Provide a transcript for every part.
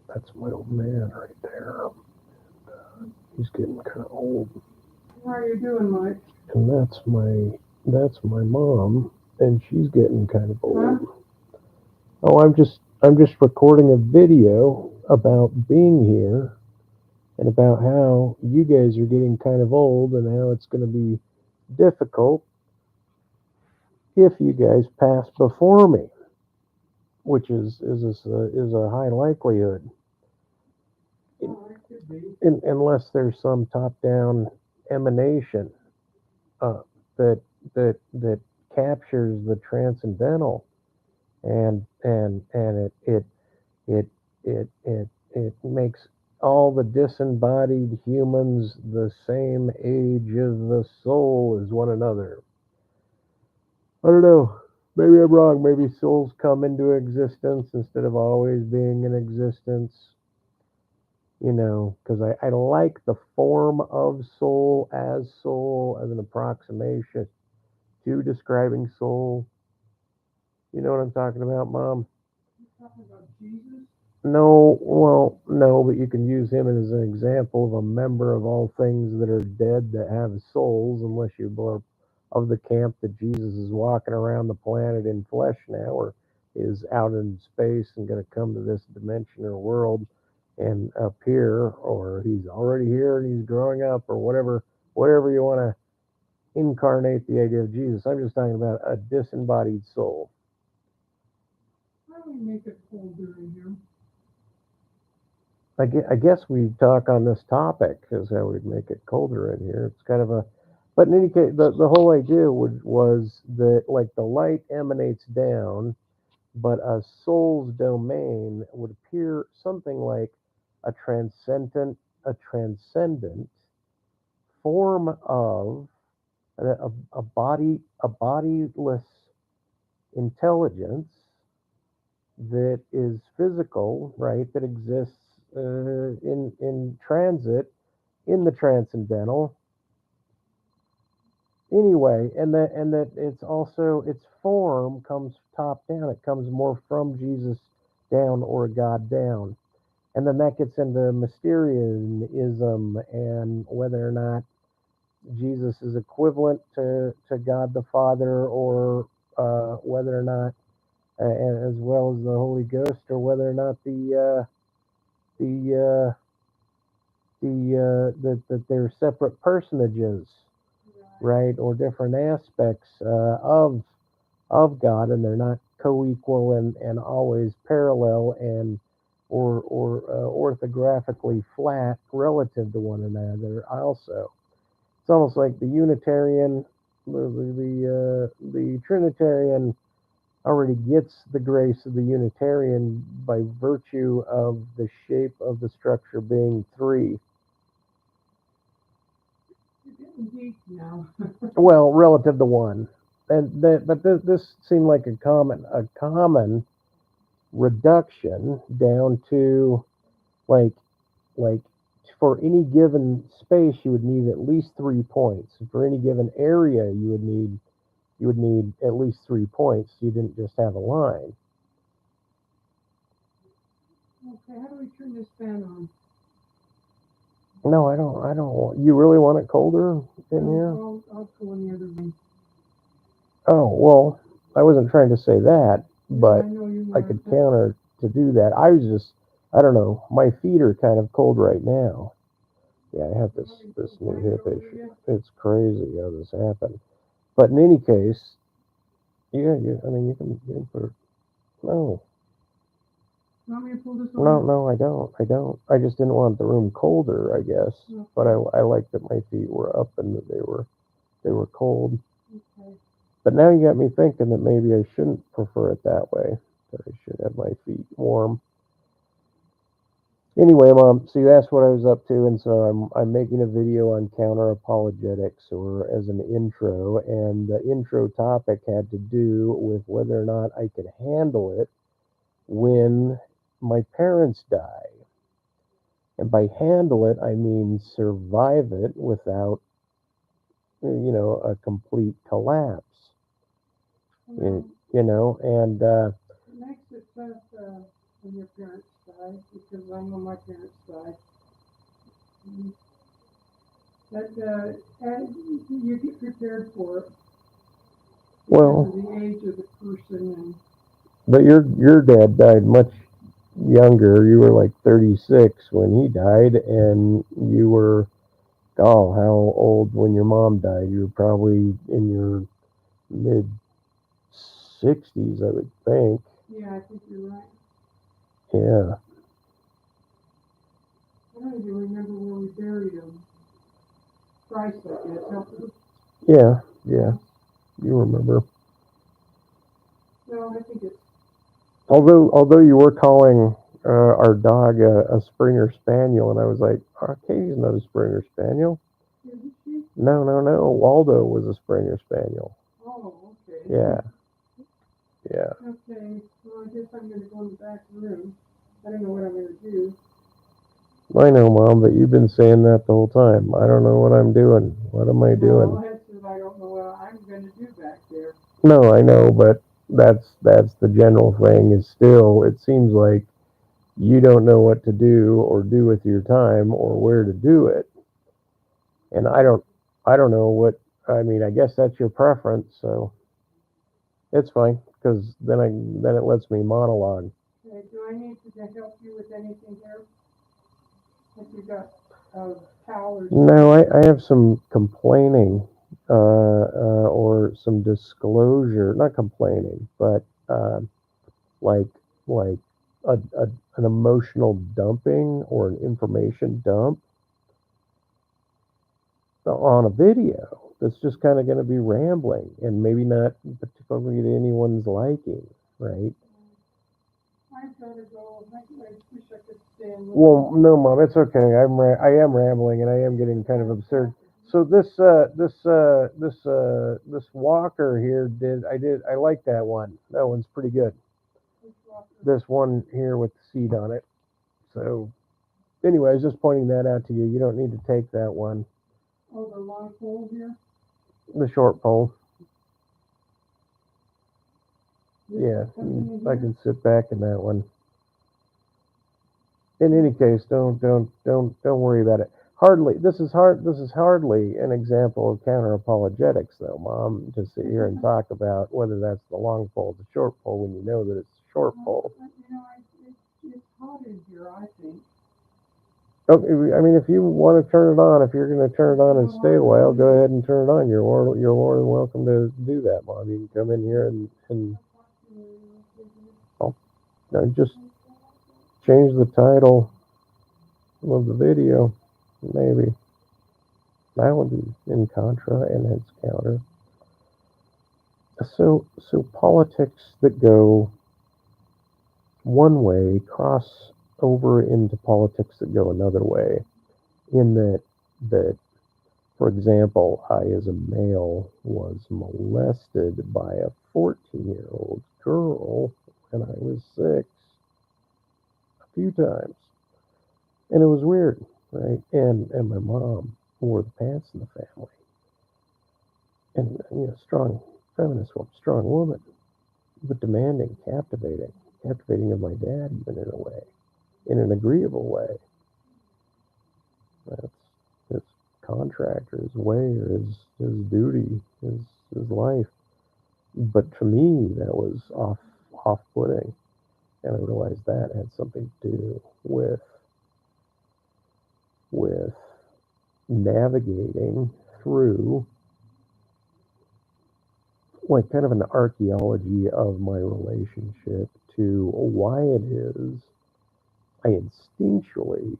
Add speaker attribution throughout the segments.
Speaker 1: That's my old man right there. He's getting kind of old.
Speaker 2: How are you doing, Mike?
Speaker 1: And that's my mom, and she's getting kind of old.
Speaker 2: Huh?
Speaker 1: Oh, I'm just recording a video about being here and about how you guys are getting kind of old and how it's going to be difficult if you guys pass before me, which is a high likelihood.
Speaker 2: Oh, it could be.
Speaker 1: Unless there's some top-down emanation that captures the transcendental and it makes all the disembodied humans the same age as the soul as one another. I don't know. Maybe I'm wrong. Maybe souls come into existence instead of always being in existence. You know, because I like the form of soul as an approximation to describing soul. You know what I'm talking about, Mom?
Speaker 2: You're talking about Jesus?
Speaker 1: No, well, no, but you can use him as an example of a member of all things that are dead that have souls, unless you're of the camp that Jesus is walking around the planet in flesh now, or is out in space and going to come to this dimension or world and appear, or he's already here and he's growing up, or whatever you want to incarnate the idea of Jesus. I'm just talking about a disembodied soul.
Speaker 2: How do we make it colder in here?
Speaker 1: I guess we talk on this topic is how we'd make it colder in here. It's kind of a, but in any case, the whole idea was that like the light emanates down, but a soul's domain would appear something like a transcendent form of a bodiless intelligence that is physical, right? That exists in transit in the transcendental. Anyway, and that it's also its form comes top down. It comes more from Jesus down or God down, and then that gets into Mysterianism and whether or not Jesus is equivalent to God the Father, or whether or not, as well as the Holy Ghost, or whether or not the that they're separate personages, right, or different aspects of God, and they're not co-equal and always parallel and or orthographically flat relative to one another. Also, it's almost like the Unitarian, the Trinitarian already gets the grace of the Unitarian by virtue of the shape of the structure being three.
Speaker 2: You're getting deep now.
Speaker 1: Well, relative to one, and but this seemed like a common reduction down to like like for any given space you would need at least 3 points. For any given area you would need at least 3 points. You didn't just have a line.
Speaker 2: Okay, how do we turn this fan on?
Speaker 1: No, I don't. You really want it colder in here?
Speaker 2: I'll go in the other room.
Speaker 1: Oh, well, I wasn't trying to say that, but
Speaker 2: I know you
Speaker 1: I could counter to do that. I don't know, my feet are kind of cold right now. Yeah, I have this new hip issue. It's crazy how this happened. But in any case, yeah, I mean, you can put it, no,
Speaker 2: Want me to pull this over?
Speaker 1: no, I don't. I just didn't want the room colder, I guess.
Speaker 2: Okay.
Speaker 1: But I like that my feet were up and that they were cold.
Speaker 2: Okay.
Speaker 1: But now you got me thinking that maybe I shouldn't prefer it that way. That I should have my feet warm. Anyway, Mom, so you asked what I was up to, and so I'm making a video on counter-apologetics, or as an intro, and the intro topic had to do with whether or not I could handle it when my parents die. And by handle it, I mean survive it without, a complete collapse.
Speaker 2: Well,
Speaker 1: And
Speaker 2: it makes it tough when your parents die, because I know my parents died. Mm. But you get prepared for it because
Speaker 1: well,
Speaker 2: of the age of the person, and
Speaker 1: but your dad died much younger. You were like 36 when he died, and you were, oh, how old when your mom died? You were probably in your mid 60s, I would think.
Speaker 2: yeah, I think you're right.
Speaker 1: Yeah.
Speaker 2: I don't even remember where we buried him. Christ, I guess, help us.
Speaker 1: Yeah. Yeah.
Speaker 2: Yeah.
Speaker 1: You remember.
Speaker 2: Well, I think it's
Speaker 1: Although you were calling our dog a Springer Spaniel, and I was like, oh, Katie's not a Springer Spaniel.
Speaker 2: isn't she?
Speaker 1: No, no, no. Waldo was a Springer Spaniel.
Speaker 2: Oh, okay.
Speaker 1: Yeah. Yeah.
Speaker 2: Okay. Well, I guess I'm gonna go in the back room. I don't know what I'm gonna do.
Speaker 1: I know, Mom, but you've been saying that the whole time. I don't know what I'm doing. What am I
Speaker 2: No,
Speaker 1: doing?
Speaker 2: that's what I don't know what I'm gonna do back there.
Speaker 1: No, I know, but that's the general thing. Is still, it seems like you don't know what to do or do with your time or where to do it, and I don't know what. I mean, I guess that's your preference, so it's fine because then it lets me monologue.
Speaker 2: Okay, do I need to help you with anything here? If you got a towel or
Speaker 1: No,
Speaker 2: something?
Speaker 1: I have some complaining or some disclosure, not complaining, but like like an emotional dumping or an information dump on a video that's just kind of going to be rambling and maybe not particularly to anyone's liking, right?
Speaker 2: I've gotta go. I wish I could stay and
Speaker 1: Well,
Speaker 2: listen.
Speaker 1: no, Mom, it's okay. I am rambling and I am getting kind of absurd. So this walker here I like that one. That one's pretty good. This one here with the seat on it. So anyway, I was just pointing that out to you. You don't need to take that one.
Speaker 2: Oh, the long pole here?
Speaker 1: The short pole.
Speaker 2: This
Speaker 1: Yeah,
Speaker 2: something in
Speaker 1: I
Speaker 2: here?
Speaker 1: can sit back in that one. In any case, don't worry about it. Hardly this is hardly an example of counter-apologetics though, Mom, to sit here and talk about whether that's the long pole or the short pole when you know that it's a short pole.
Speaker 2: It's hot in here, I think.
Speaker 1: Okay, I mean, if you want to turn it on, if you're going to turn it on and stay a while, go ahead and turn it on. You're more than welcome to do that, Mom. You can come in here and I'll, just change the title of the video, maybe. That would be in contra and hence counter. So politics that go one way cross over into politics that go another way. In that, for example, I as a male was molested by a 14-year-old girl when I was 6 a few times, and it was weird, right? And my mom wore the pants in the family, and strong feminist woman, strong woman, but demanding, captivating of my dad, even in a way, in an agreeable way. That's his contract or his way or his duty, his life. But to me, that was off-putting, and I realized that had something to do with navigating through like kind of an archaeology of my relationship to why it is I instinctually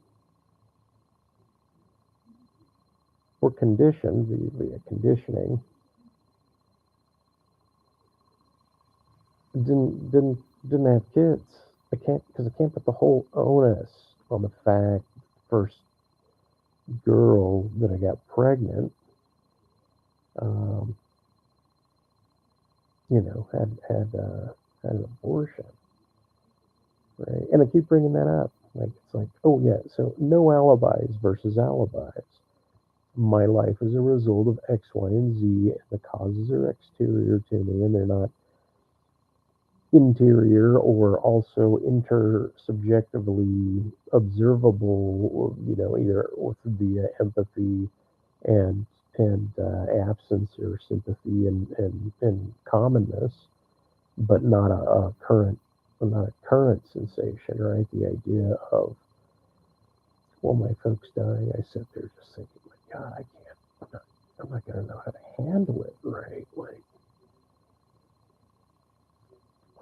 Speaker 1: were conditioned via conditioning didn't have kids. I can't put the whole onus on the fact first girl that I got pregnant, um, had an abortion, right? And I keep bringing that up. Like it's like, oh yeah, so no alibis versus alibis. My life is a result of X, Y, and Z, and the causes are exterior to me, and they're not interior or also intersubjectively observable, either with via empathy and absence or sympathy and commonness, but not a current sensation, right? The idea of, well, my folks dying, I sit there just thinking, my God, I can't, I'm not going to know how to handle it, right?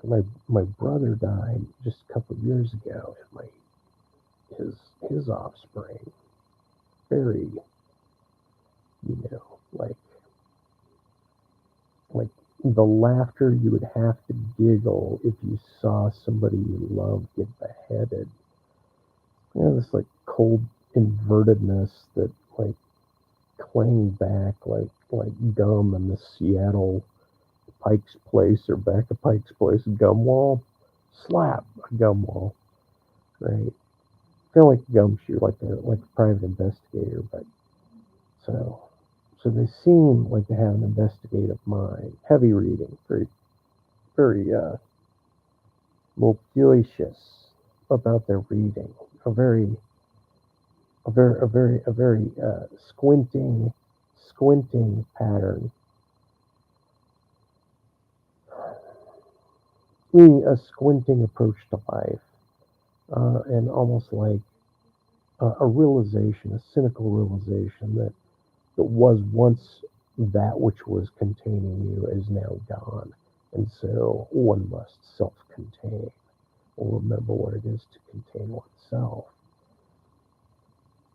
Speaker 1: Like my brother died just a couple of years ago, and his his offspring, very, like like the laughter you would have to giggle if you saw somebody you love get beheaded. This like cold invertedness that like clang back like gum in the Seattle Pike's Place or back of Pike's Place gum wall. Slap a gum wall, right? Kind of like a gumshoe, like a private investigator, but so so they seem like they have an investigative mind. Heavy reading, very loquacious about their reading. A very squinting pattern. Meaning a squinting approach to life, and almost like a realization, a cynical realization that was once that which was containing you is now gone. And so one must self contain or remember what it is to contain oneself.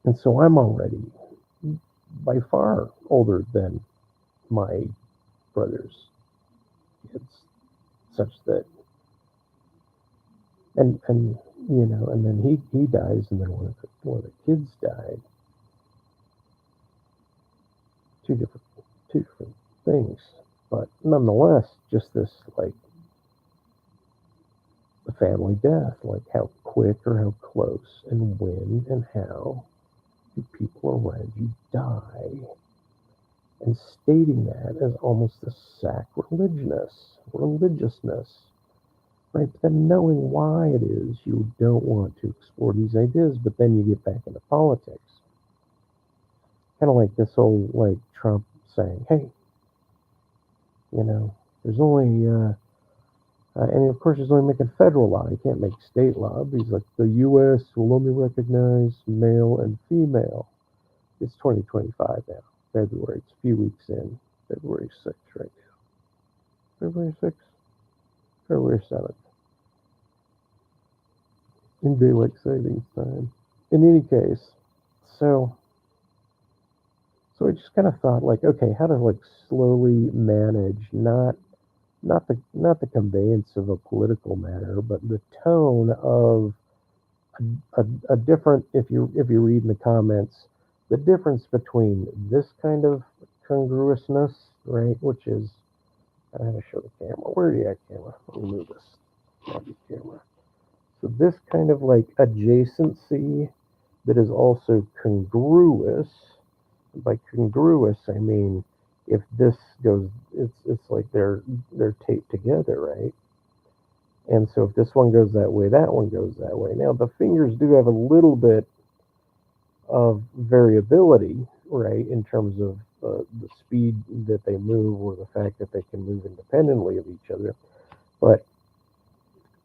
Speaker 1: And so I'm already by far older than my brother's kids, such that, and then he dies, and then one of the kids died. Two different two different things, but nonetheless, just this like the family death, like how quick or how close and when and how do people around you die, and stating that as almost a religiousness, right? But then knowing why it is you don't want to explore these ideas, but then you get back into politics, kind of like this whole like Trump saying, "Hey, there's only and of course, he's only making federal law. He can't make state law. But he's like, the U.S. will only recognize male and female." It's 2025 now, February. It's a few weeks in. February 6th right now. February 6th? February 7th. In daylight savings time. In any case, so I just kind of thought, like, okay, how to like slowly manage not the conveyance of a political matter, but the tone of a different, if you read in the comments, the difference between this kind of congruousness, right, which is, I have to show the camera. Where are you at, camera? Let me move this. Not the camera. So this kind of like adjacency that is also congruous. By congruous, I mean if this goes, it's like they're taped together, right? And so if this one goes that way, that one goes that way. Now the fingers do have a little bit of variability, right, in terms of the speed that they move or the fact that they can move independently of each other. But,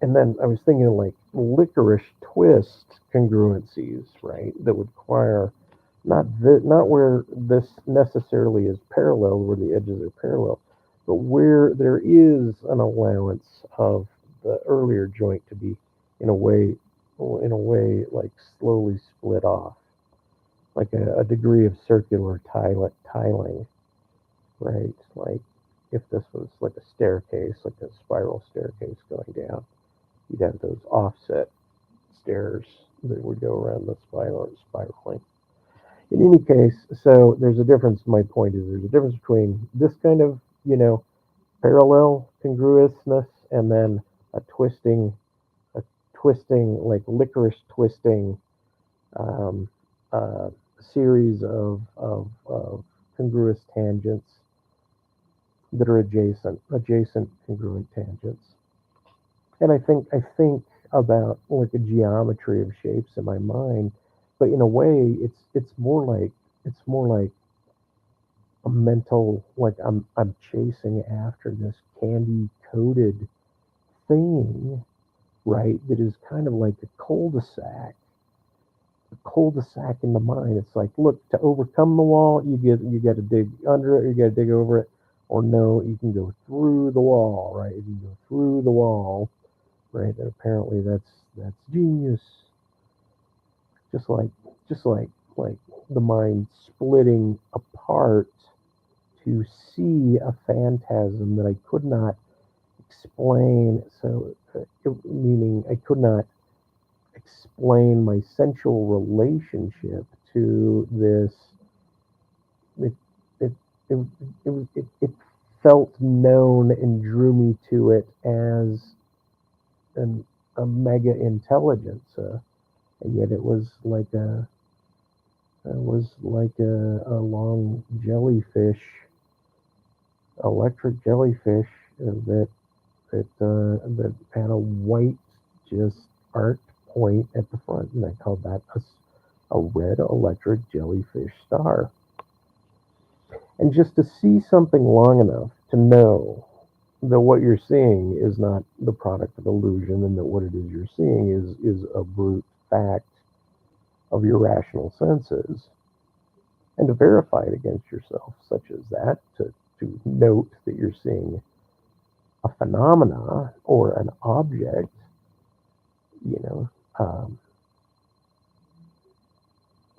Speaker 1: and then I was thinking like licorice-twist congruencies, right, that would require not where this necessarily is parallel, where the edges are parallel, but where there is an allowance of the earlier joint to be in a way like slowly split off, like a degree of circular tiling, right? Like if this was like a staircase, like a spiral staircase going down, you'd have those offset stairs that would go around the spiraling. In any case, so there's a difference. My point is there's a difference between this kind of, parallel congruousness and then a twisting, a twisting, like licorice twisting, um, series of congruous tangents that are adjacent congruent tangents. And I think about like a geometry of shapes in my mind, but in a way, it's more like a mental, like I'm chasing after this candy coated thing, right? That is kind of like a cul-de-sac in the mind. It's like, look, to overcome the wall, you got to dig under it, you got to dig over it, or no, you can go through the wall, right? You can go through the wall, right? And apparently that's genius. Just like the mind splitting apart to see a phantasm that I could not explain. So, meaning I could not explain my sensual relationship to this. It it it it felt known and drew me to it as an a mega intelligence, and yet it was like a long jellyfish, electric jellyfish, that had a white, just arced point at the front, and I called that a red electric jellyfish star. And just to see something long enough to know that what you're seeing is not the product of illusion, and that what it is you're seeing is a brute fact of your rational senses, and to verify it against yourself, such as that, to note that you're seeing a phenomena or an object, you know, um,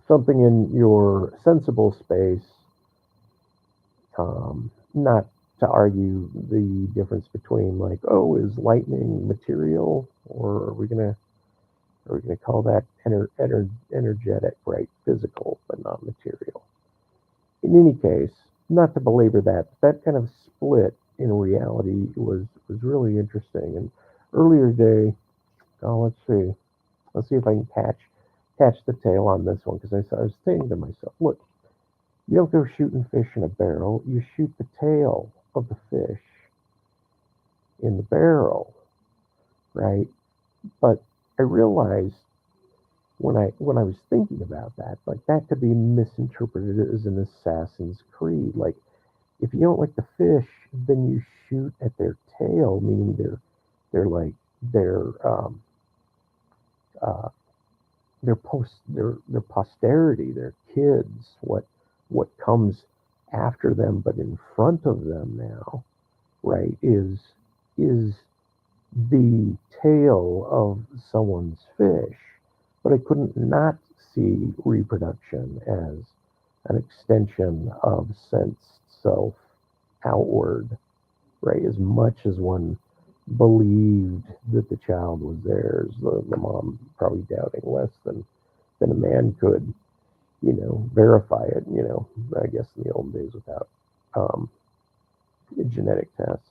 Speaker 1: something in your sensible space, not to argue the difference between, like, oh, is lightning material, or are we gonna call that energetic, right? Physical, but not material. In any case, not to belabor that kind of split in reality was really interesting. And earlier today, oh, let's see if I can catch the tail on this one, because I was thinking to myself, look, you don't go shooting fish in a barrel. You shoot the tail of the fish in the barrel, right? But I realized when I was thinking about that, like that could be misinterpreted as an Assassin's Creed. Like, if you don't like the fish, then you shoot at their tail, meaning they're like uh, their posterity, their kids, what comes after them, but in front of them now, right, is the tail of someone's fish. But I couldn't not see reproduction as an extension of sensed self outward, right? As much as one believed that the child was theirs, the mom probably doubting less than a man could, verify it, I guess in the old days without um, genetic tests.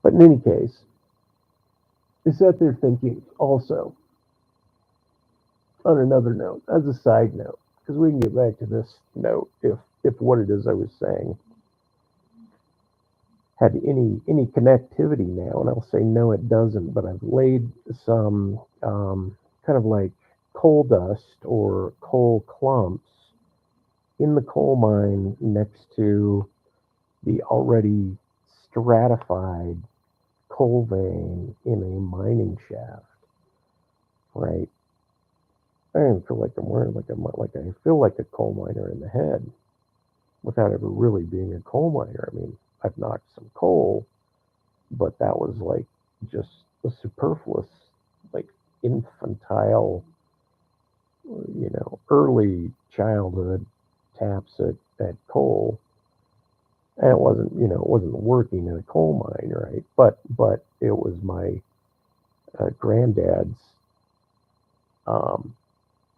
Speaker 1: But in any case, I sat there thinking also, on another note, as a side note, because we can get back to this note if what it is I was saying had any connectivity now, and I'll say no, it doesn't. But I've laid some kind of like coal dust or coal clumps in the coal mine next to the already stratified coal vein in a mining shaft, right? I don't feel like I'm wearing like I feel like a coal miner in the head without ever really being a coal miner. I mean, I've knocked some coal, but that was like just a superfluous, like infantile, early childhood taps at coal. And it wasn't working in a coal mine, right? But it was my granddad's um,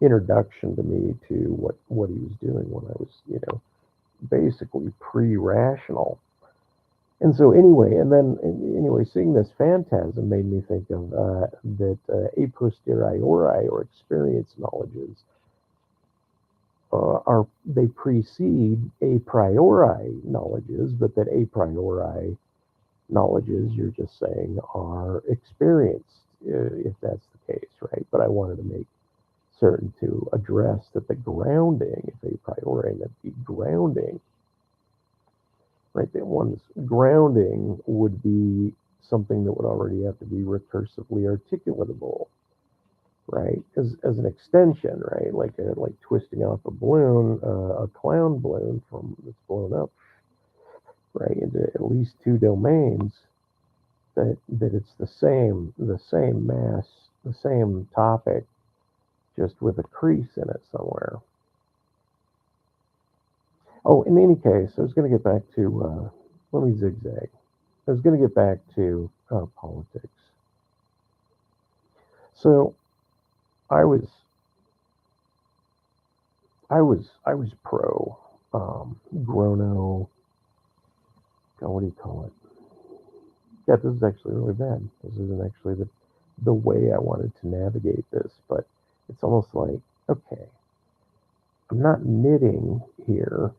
Speaker 1: introduction to me to what he was doing when I was, basically pre-rational. And so anyway, and then anyway, seeing this phantasm made me think of that a posteriori or experience knowledges are they precede a priori knowledges, but that a priori knowledges you're just saying are experienced, if that's the case, right? But I wanted to make certain to address that the grounding, if a priori, that the grounding, right, that one's grounding would be something that would already have to be recursively articulatable, right? As an extension, right? Like twisting off a balloon, a clown balloon from that's blown up, right, into at least two domains. That it's the same mass, the same topic, just with a crease in it somewhere. Oh, in any case, I was going to get back to. Let me zigzag. I was going to get back to politics. So I was I was pro Grono. God, what do you call it? Yeah, this is actually really bad. This isn't actually the way I wanted to navigate this, but it's almost like, okay, I'm not knitting here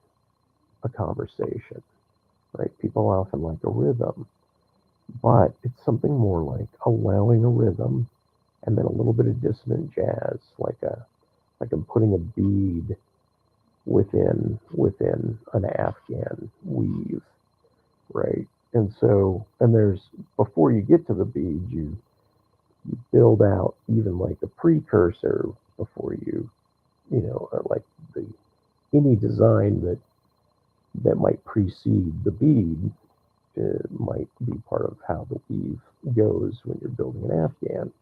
Speaker 1: a conversation, right? People often like a rhythm, but it's something more like allowing a rhythm and then a little bit of dissonant jazz, like I'm putting a bead within an Afghan weave, right? And so, and there's before you get to the bead, you build out even like a precursor before like the any design that might precede the bead might be part of how the weave goes when you're building an Afghan.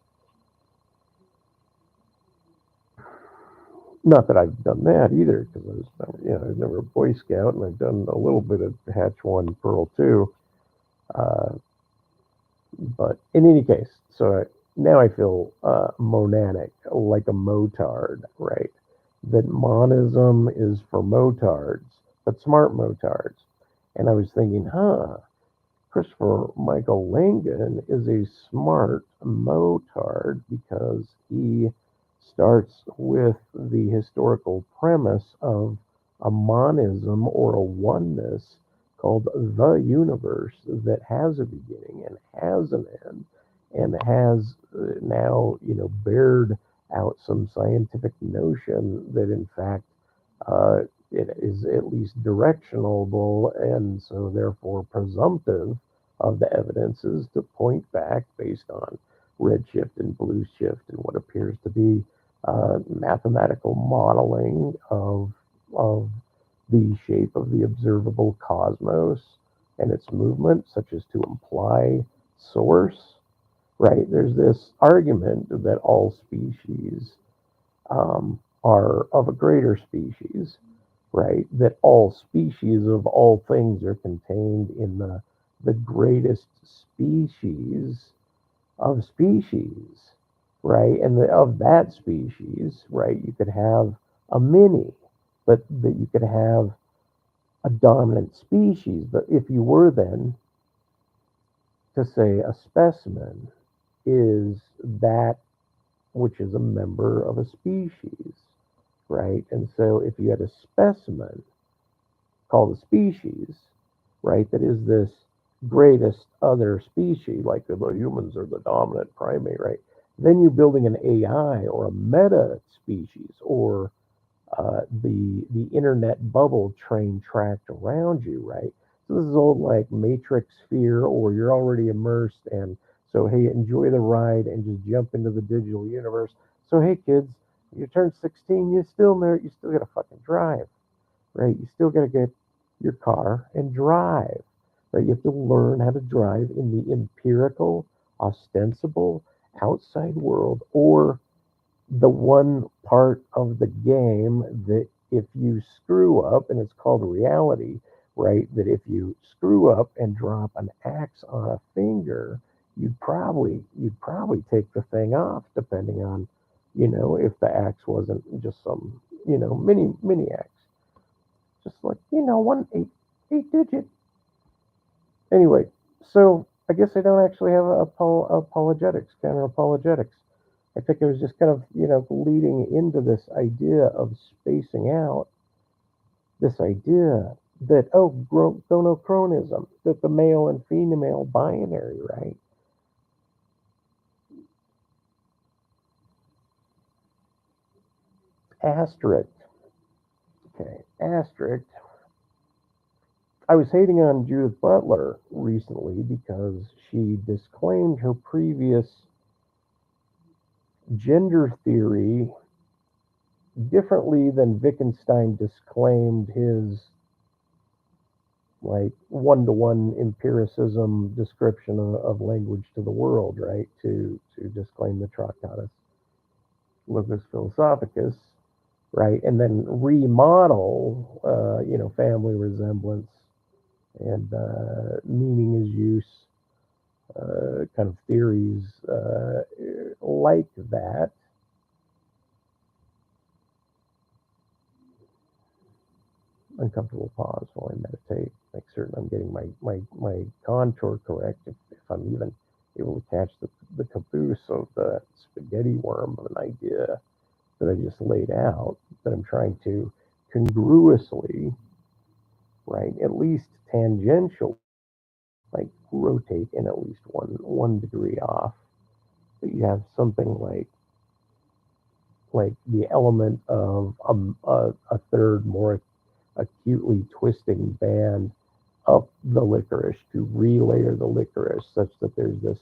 Speaker 1: Not that I've done that either, because I was never a Boy Scout, and I've done a little bit of Hatch One, Pearl Two. Uh, but in any case, so now I feel monadic, like a motard, right? That monism is for motards, but smart motards. And I was thinking, Christopher Michael Langan is a smart motard because he starts with the historical premise of a monism or a oneness called the universe that has a beginning and has an end and has now, bared out some scientific notion that in fact uh, it is at least directionable and so therefore presumptive of the evidences to point back based on redshift and blue shift and what appears to be mathematical modeling of the shape of the observable cosmos and its movement, such as to imply source, right? There's this argument that all species are of a greater species, right? That all species of all things are contained in the greatest species of species, right? And of that species, right, you could have a mini, but that you could have a dominant species. But if you were then to say a specimen is that which is a member of a species, right? And so if you had a specimen called a species, right, that is this greatest other species, like the humans are the dominant primate, right? Then you're building an AI or a meta species or the internet bubble train tracked around you, right? So this is old like Matrix fear, or you're already immersed, and so hey, enjoy the ride and just jump into the digital universe. So hey, kids, you turn 16, you still got to fucking drive, right? You still got to get your car and drive, right? You have to learn how to drive in the empirical, ostensible outside world, or the one part of the game that if you screw up, and it's called reality, right? That if you screw up and drop an axe on a finger, you'd probably take the thing off, depending on, if the axe wasn't just some, mini axe, just like one eight digit Anyway, so I guess I don't actually have apologetics, counter-apologetics. I think I was just kind of, leading into this idea of spacing out, this idea that, gonochronism, that the male and female binary, right? Asterisk. Okay, asterisk. I was hating on Judith Butler recently because she disclaimed her previous gender theory differently than Wittgenstein disclaimed his like one-to-one empiricism description of language to the world, right? To disclaim the Tractatus Locus Philosophicus, right? And then remodel, family resemblance and meaning is use kind of theories like that. Uncomfortable pause while I meditate. Make certain I'm getting my contour correct. If I'm even able to catch the caboose of the spaghetti worm of an idea that I just laid out, that I'm trying to congruously, right, at least tangential, like rotate in at least one degree off. But you have something like the element of a third more acutely twisting band up the licorice to relayer the licorice such that there's this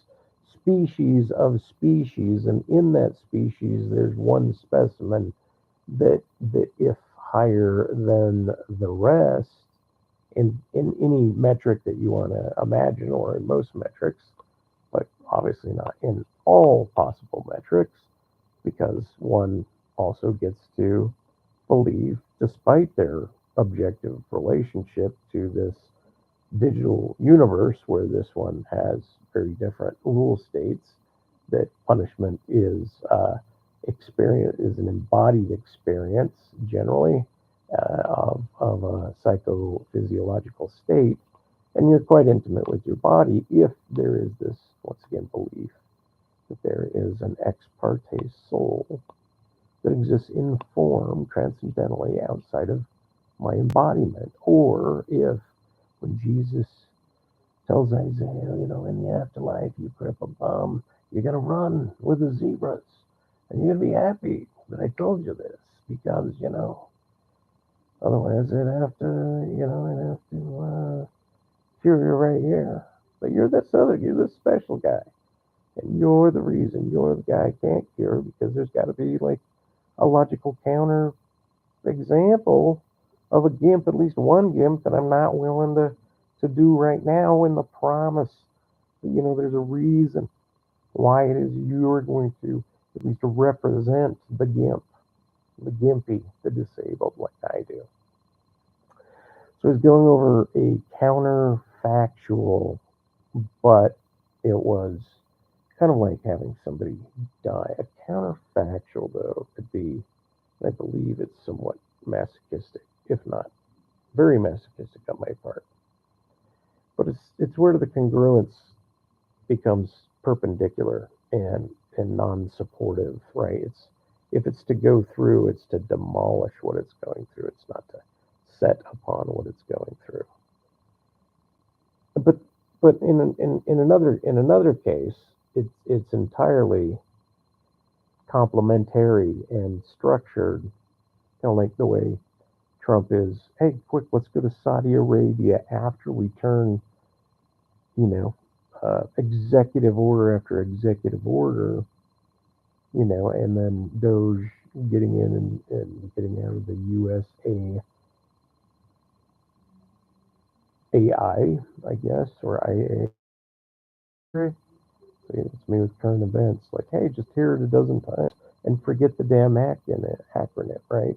Speaker 1: species of species, and in that species there's one specimen that if higher than the rest in any metric that you want to imagine, or in most metrics, but obviously not in all possible metrics, because one also gets to believe, despite their objective relationship to this digital universe where this one has very different rule states, that punishment is an embodied experience generally of a psychophysiological state, and you're quite intimate with your body if there is this, once again, belief that there is an ex parte soul that exists in form transcendentally outside of my embodiment. Or if, when Jesus tells Isaiah, in the afterlife, you grip a bum, you're going to run with the zebras, and you're going to be happy that I told you this, because, otherwise I'd have to cure you right here. But you're this special guy, and you're the reason, you're the guy I can't cure, because there's got to be like a logical counter example of a gimp, at least one gimp that I'm not willing to do right now, in the promise that, there's a reason why it is you're going to at least represent the gimp, the gimpy, the disabled, like I do. So he's going over a counterfactual, but it was kind of like having somebody die. A counterfactual, though, could be, I believe it's somewhat masochistic, if not very masochistic on my part. But it's where the congruence becomes perpendicular and non-supportive, right? It's if it's to go through, it's to demolish what it's going through. It's not to set upon what it's going through. But in another case, it's entirely complementary and structured, kind of like the way Trump is. Hey, quick, let's go to Saudi Arabia after we turn, executive order after executive order, and then Doge getting in and getting out of the USA I guess, or IA. So it's me with current events. Like, hey, just hear it a dozen times and forget the damn acronym, right?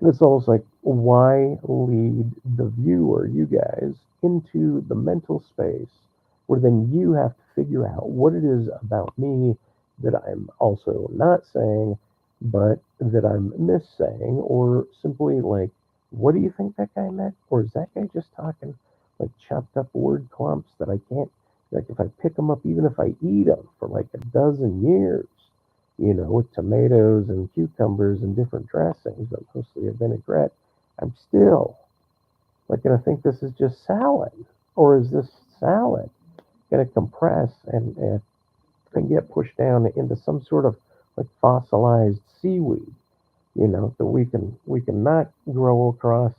Speaker 1: And it's almost like, why lead the viewer, you guys, into the mental space where then you have to figure out what it is about me that I'm also not saying, but that I'm missaying, or simply like, what do you think that guy meant? Or is that guy just talking like chopped up word clumps that I can't, like if I pick them up, even if I eat them for like a dozen years, with tomatoes and cucumbers and different dressings, but mostly a vinaigrette, I'm still like going to think this is just salad, or is this salad going to compress and get pushed down into some sort of like fossilized seaweed, that we can not grow across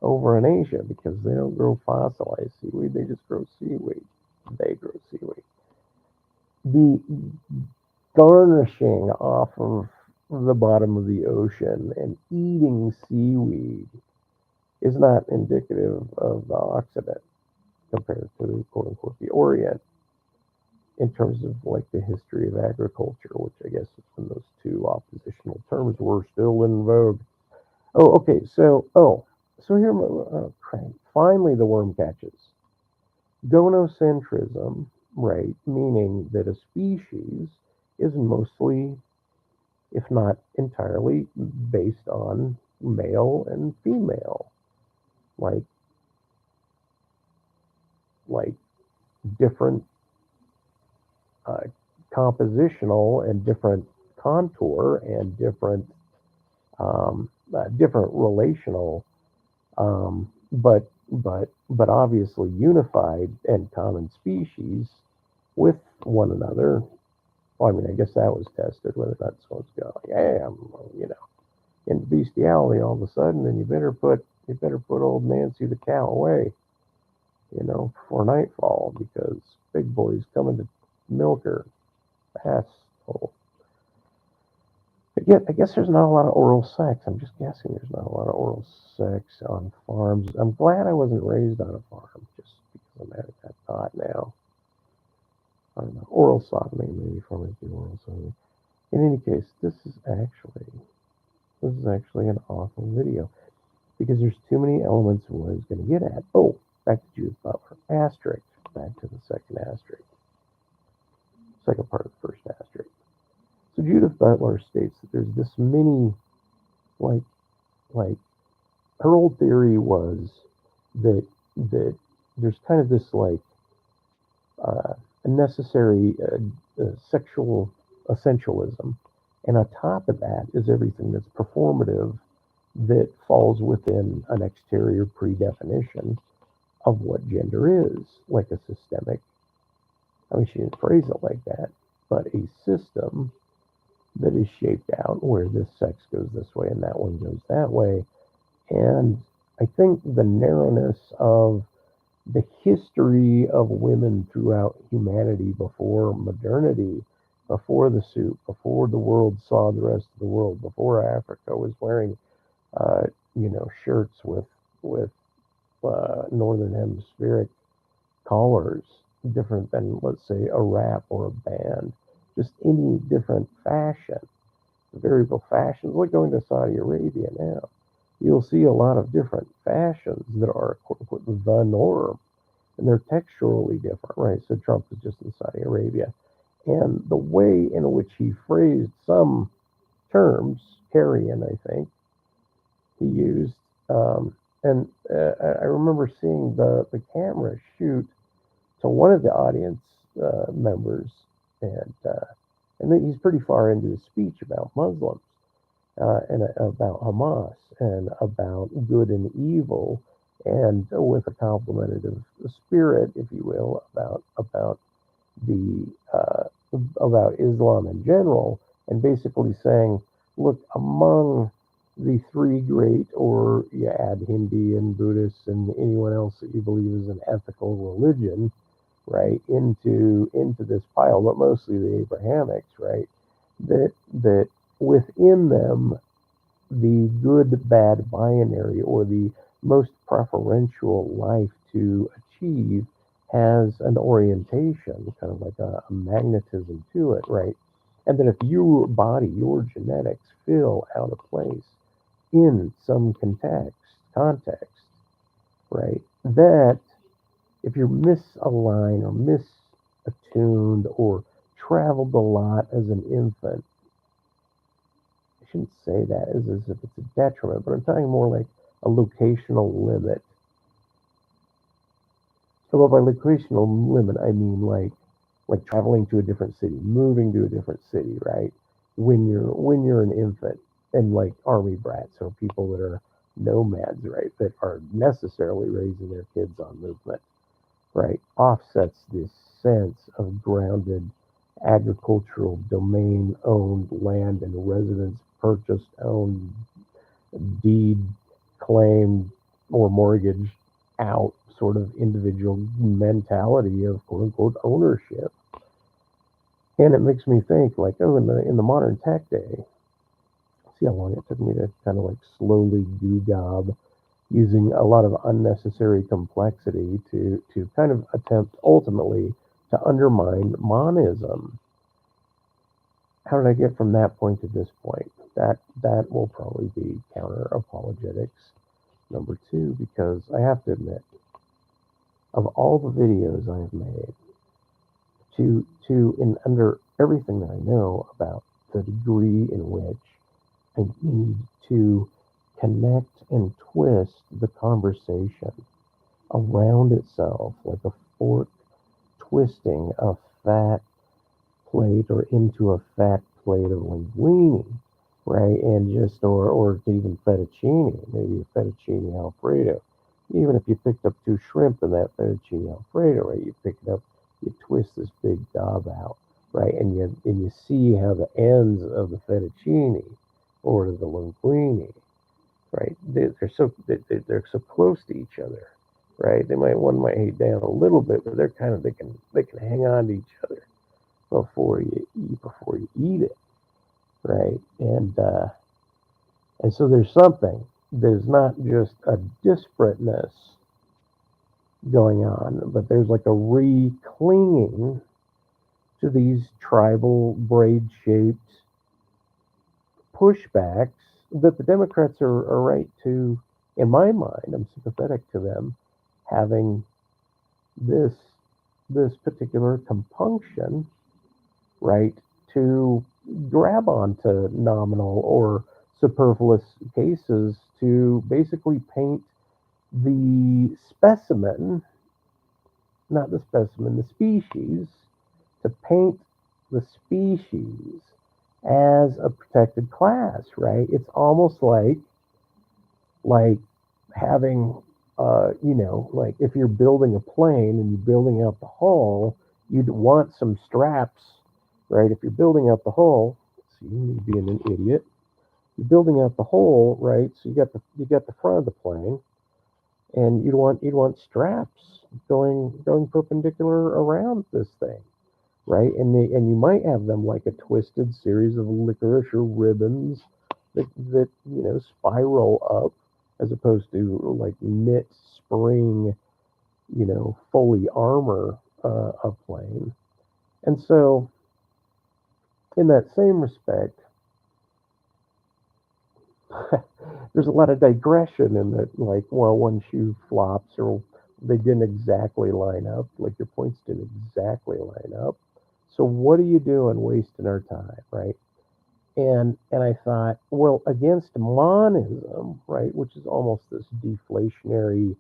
Speaker 1: over in Asia because they don't grow fossilized seaweed, they just grow seaweed. They grow seaweed. The garnishing off of the bottom of the ocean and eating seaweed is not indicative of the Occident compared to the quote unquote the Orient in terms of like the history of agriculture, which I guess is when those two oppositional terms were still in vogue. Oh, okay. So here, finally, the worm catches gonocentrism, right? Meaning that a species is mostly, if not entirely, based on male and female, like like different uh, compositional and different contour and different relational, but obviously unified and common species with one another. Well, I mean, I guess that was tested whether or not someone's going, hey, I'm, into bestiality all of a sudden, and you better put old Nancy the cow away, before nightfall because big boy's coming to milk her. Asshole. But yet, I guess there's not a lot of oral sex. I'm just guessing there's not a lot of oral sex on farms. I'm glad I wasn't raised on a farm, just because I'm having that thought now. I don't know. Oral sodomy, maybe from it, oral sodomy. In any case, this is actually an awful video because there's too many elements of what I was going to get at. Oh, back to Judith Butler. Asterisk. Back to the second asterisk. Second part of the first asterisk. So Judith Butler states that there's this mini, like, like her old theory was that there's kind of this like a necessary sexual essentialism, and on top of that is everything that's performative that falls within an exterior predefinition of what gender is, like a systemic. I mean, she didn't phrase it like that, but a system that is shaped out where this sex goes this way and that one goes that way. And I think the narrowness of the history of women throughout humanity before modernity, before the suit, before the world saw the rest of the world, before Africa was wearing, shirts with northern hemispheric collars, different than let's say a rap or a band, just any different fashion, variable fashions. Like going to Saudi Arabia now, you'll see a lot of different fashions that are quote unquote the norm, and they're texturally different, right? So Trump is just in Saudi Arabia, and the way in which he phrased some terms, carrion, I think he used, and I remember seeing the camera shoot to one of the audience members, and then he's pretty far into his speech about Muslims and about Hamas and about good and evil, and with a complimentative spirit, if you will, the about Islam in general, and basically saying, look, among the three great, or you add Hindi and Buddhists and anyone else that you believe is an ethical religion, right, into this pile, but mostly the Abrahamics, right, that within them the good bad binary, or the most preferential life to achieve, has an orientation, kind of like a magnetism to it, right? And that if your body, your genetics feel out of place in some context, right? That if you're misaligned or misattuned or traveled a lot as an infant, I shouldn't say that as if it's a detriment, but I'm talking more like a locational limit. Well, by recreational limit, I mean like traveling to a different city, moving to a different city, right? When you're an infant and like army brats or people that are nomads, right, that are necessarily raising their kids on movement, right, offsets this sense of grounded agricultural domain owned land and residence purchased owned deed claimed or mortgaged out sort of individual mentality of quote unquote ownership. And it makes me think like, oh, in the modern tech day, see how long it took me to kind of like slowly gob using a lot of unnecessary complexity to kind of attempt ultimately to undermine monism. How did I get from that point to this point? That will probably be counter apologetics number two, because I have to admit, of all the videos I've made, to in under everything that I know about the degree in which I need to connect and twist the conversation around itself like a fork twisting a fat plate or into a fat plate of linguine, right? And just or even fettuccine, maybe a fettuccine alfredo. Even if you picked up two shrimp in that fettuccine alfredo, right? You pick it up, you twist this big gob out, right? And you see how the ends of the fettuccine or the linguine, right? They're so close to each other, right? One might hang down a little bit, but they're kind of they can hang on to each other before you eat it, right? And so there's something. There's not just a disparateness going on, but there's like a re-clinging to these tribal braid-shaped pushbacks that the Democrats are right to. In my mind, I'm sympathetic to them having this this particular compunction, right, to grab onto nominal or superfluous cases to basically paint the specimen, not the specimen, the species, to paint the species as a protected class, right? It's almost like having like if you're building a plane and you're building out the hull, you'd want some straps, right? If you're building out the hull, see me being an idiot, you're building out the hull, right? So you got the front of the plane, and you'd want straps going perpendicular around this thing, right? And you might have them like a twisted series of licorice or ribbons that spiral up, as opposed to like knit spring, fully armor a plane. And so, in that same respect, there's a lot of digression in that, like, well, one shoe flops or they didn't exactly line up, like your points didn't exactly line up. So what are you doing wasting our time, right? And I thought, well, against monism, right, which is almost this deflationary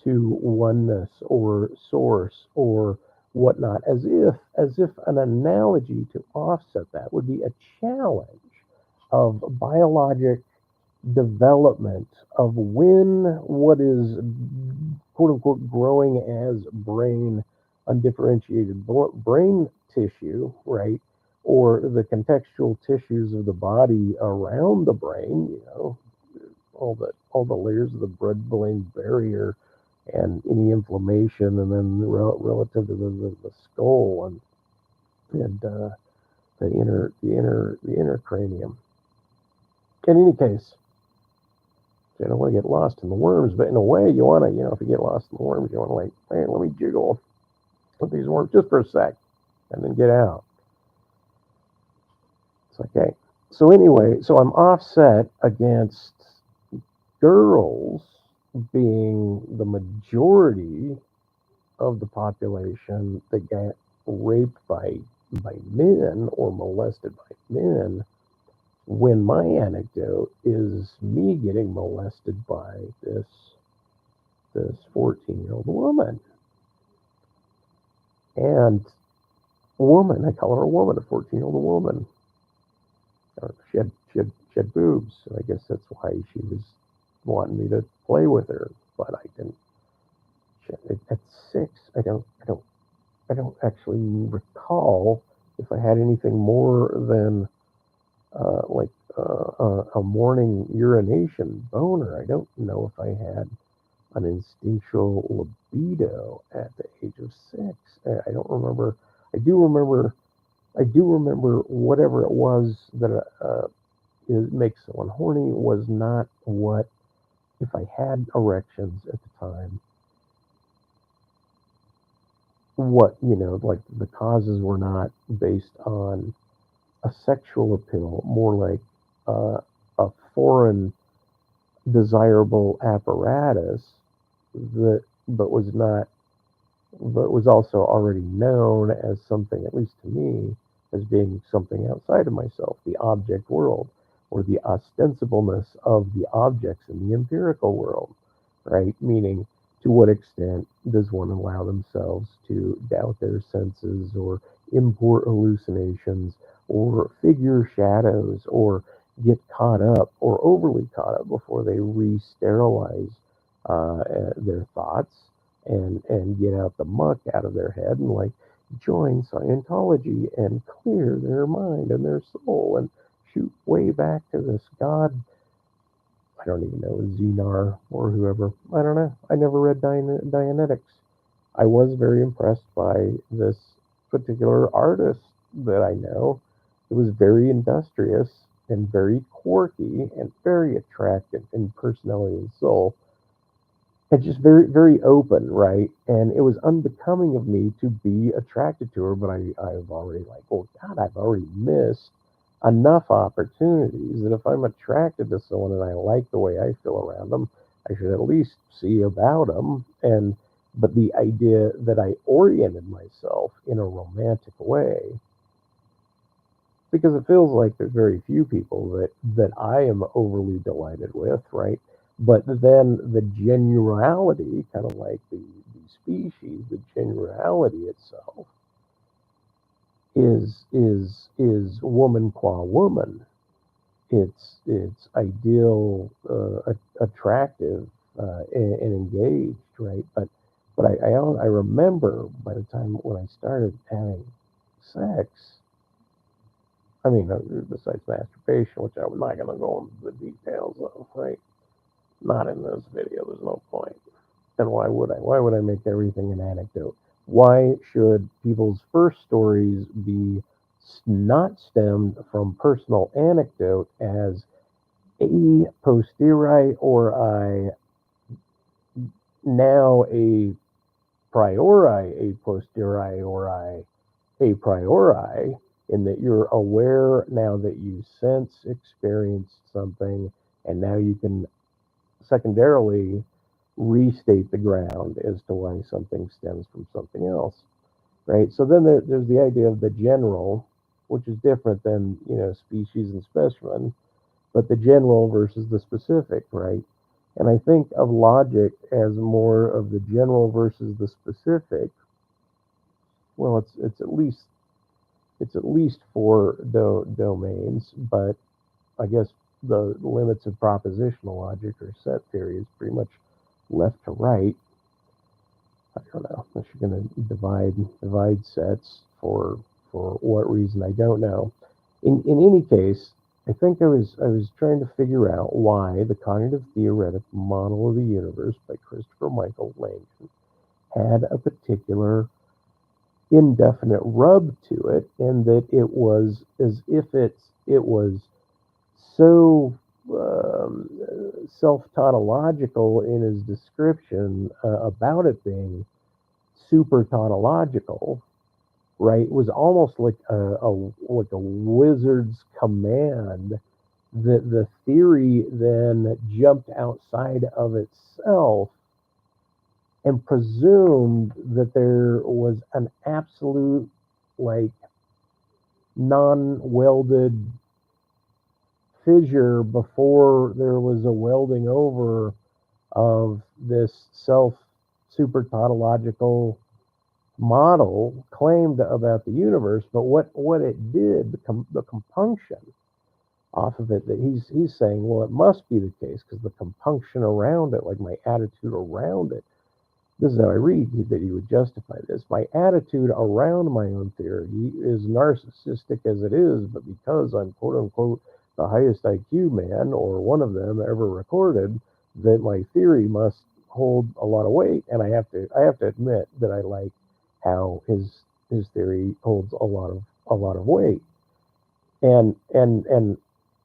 Speaker 1: to oneness or source or whatnot, as if an analogy to offset that would be a challenge of biologic development of when what is quote unquote growing as brain undifferentiated brain tissue, right? Or the contextual tissues of the body around the brain, all the layers of the blood-brain barrier and any inflammation, and then relative to the skull and the inner cranium. In any case, you don't want to get lost in the worms, but in a way, you want to, if you get lost in the worms, you want to like, hey, let me jiggle with these worms just for a sec, and then get out. It's like, hey. So anyway, so I'm offset against girls being the majority of the population that get raped by men or molested by men, when my anecdote is me getting molested by this 14-year-old woman. And a woman, I call her a woman, a 14-year-old woman. She had boobs, so I guess that's why she was wanting me to play with her. But I didn't. At 6, I don't actually recall if I had anything more than a morning urination boner. I don't know if I had an instinctual libido at the age of 6. I don't remember. I do remember. I do remember whatever it was that makes someone horny was not what, if I had erections at the time, what, like the causes were not based on a sexual appeal, more like a foreign desirable apparatus that, but was not, but was also already known as something, at least to me, as being something outside of myself, the object world, or the ostensibleness of the objects in the empirical world, right? Meaning, to what extent does one allow themselves to doubt their senses, or import hallucinations, or figure shadows, or get caught up or overly caught up before they re-sterilize their thoughts and get out the muck out of their head and like join Scientology and clear their mind and their soul and shoot way back to this God. I don't even know, Xenar or whoever. I don't know. I never read Dianetics. I was very impressed by this particular artist that I know. It was very industrious and very quirky and very attractive in personality and soul. And just very, very open, right? And it was unbecoming of me to be attracted to her, but I've already like, oh God, I've already missed enough opportunities that if I'm attracted to someone and I like the way I feel around them, I should at least see about them. And but the idea that I oriented myself in a romantic way, because it feels like there's very few people that I am overly delighted with, right? But then the generality, kind of like the species, the generality itself is woman qua woman. It's ideal, attractive, and engaged, right? But I remember by the time when I started having sex, I mean, besides masturbation, which I'm not going to go into the details of, right? Not in this video. There's no point. And why would I? Why would I make everything an anecdote? Why should people's first stories be not stemmed from personal anecdote as a posteriori or I now a priori, a posteriori or I a priori, in that you're aware now that you sense, experienced something, and now you can secondarily restate the ground as to why something stems from something else, right? So then there's the idea of the general, which is different than, species and specimen, but the general versus the specific, right? And I think of logic as more of the general versus the specific. Well, it's at least four domains, but I guess the limits of propositional logic or set theory is pretty much left to right. I don't know. Unless you're going to divide sets for what reason, I don't know. In any case, I think I was trying to figure out why the cognitive theoretic model of the universe by Christopher Michael Langton had a particular indefinite rub to it, and that it was as if it was so self-tautological in his description about it being super tautological, right? It was almost like a wizard's command that the theory then jumped outside of itself and presumed that there was an absolute, like, non-welded fissure before there was a welding over of this self super tautological model claimed about the universe, but what it did, the compunction off of it, that he's saying, well, it must be the case because the compunction around it, like my attitude around it, this is how I read that he would justify this. My attitude around my own theory is narcissistic as it is, but because I'm quote unquote the highest IQ man or one of them ever recorded, that my theory must hold a lot of weight, and I have to admit that I like how his theory holds a lot of weight, and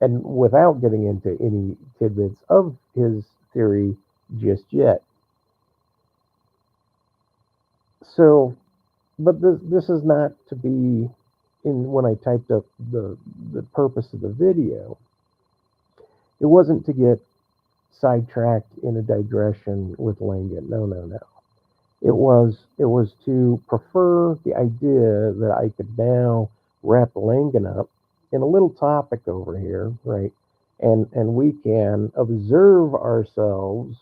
Speaker 1: without getting into any tidbits of his theory just yet. So, but this is not to be in when I typed up the purpose of the video. It wasn't to get sidetracked in a digression with Langan. No, no, no. It was to prefer the idea that I could now wrap Langan up in a little topic over here, right? And we can observe ourselves,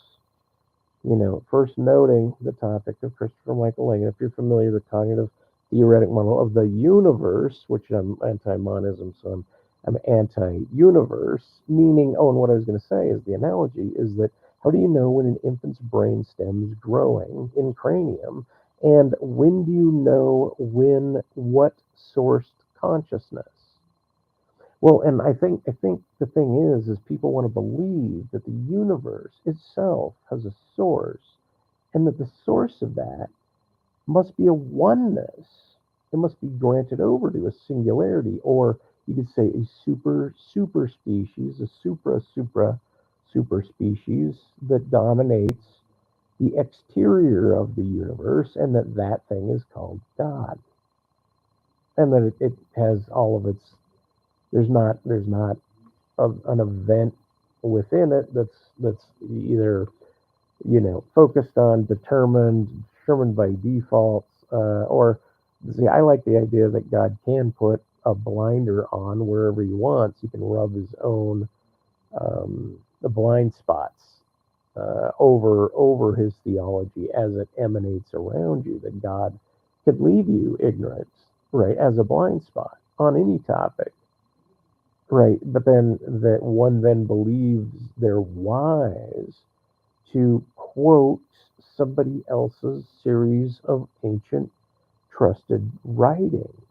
Speaker 1: first noting the topic of Christopher Michael Langan. If you're familiar with the cognitive theoretic model of the universe, which I'm anti-monism, so I'm anti-universe, meaning, and what I was going to say is the analogy is that how do you know when an infant's brain stem is growing in cranium, and when do you know what sourced consciousness? Well, and I think the thing is people want to believe that the universe itself has a source, and that the source of that must be a oneness. It must be granted over to a singularity, or you could say a super species, a super species that dominates the exterior of the universe, and that thing is called God, and that it has all of its. There's not an event within it that's either focused on determined by defaults, or see, I like the idea that God can put a blinder on wherever he wants. He can rub his own the blind spots over his theology as it emanates around you. That God could leave you ignorant, right, as a blind spot on any topic. Right, but then that one then believes they're wise to quote somebody else's series of ancient trusted writings,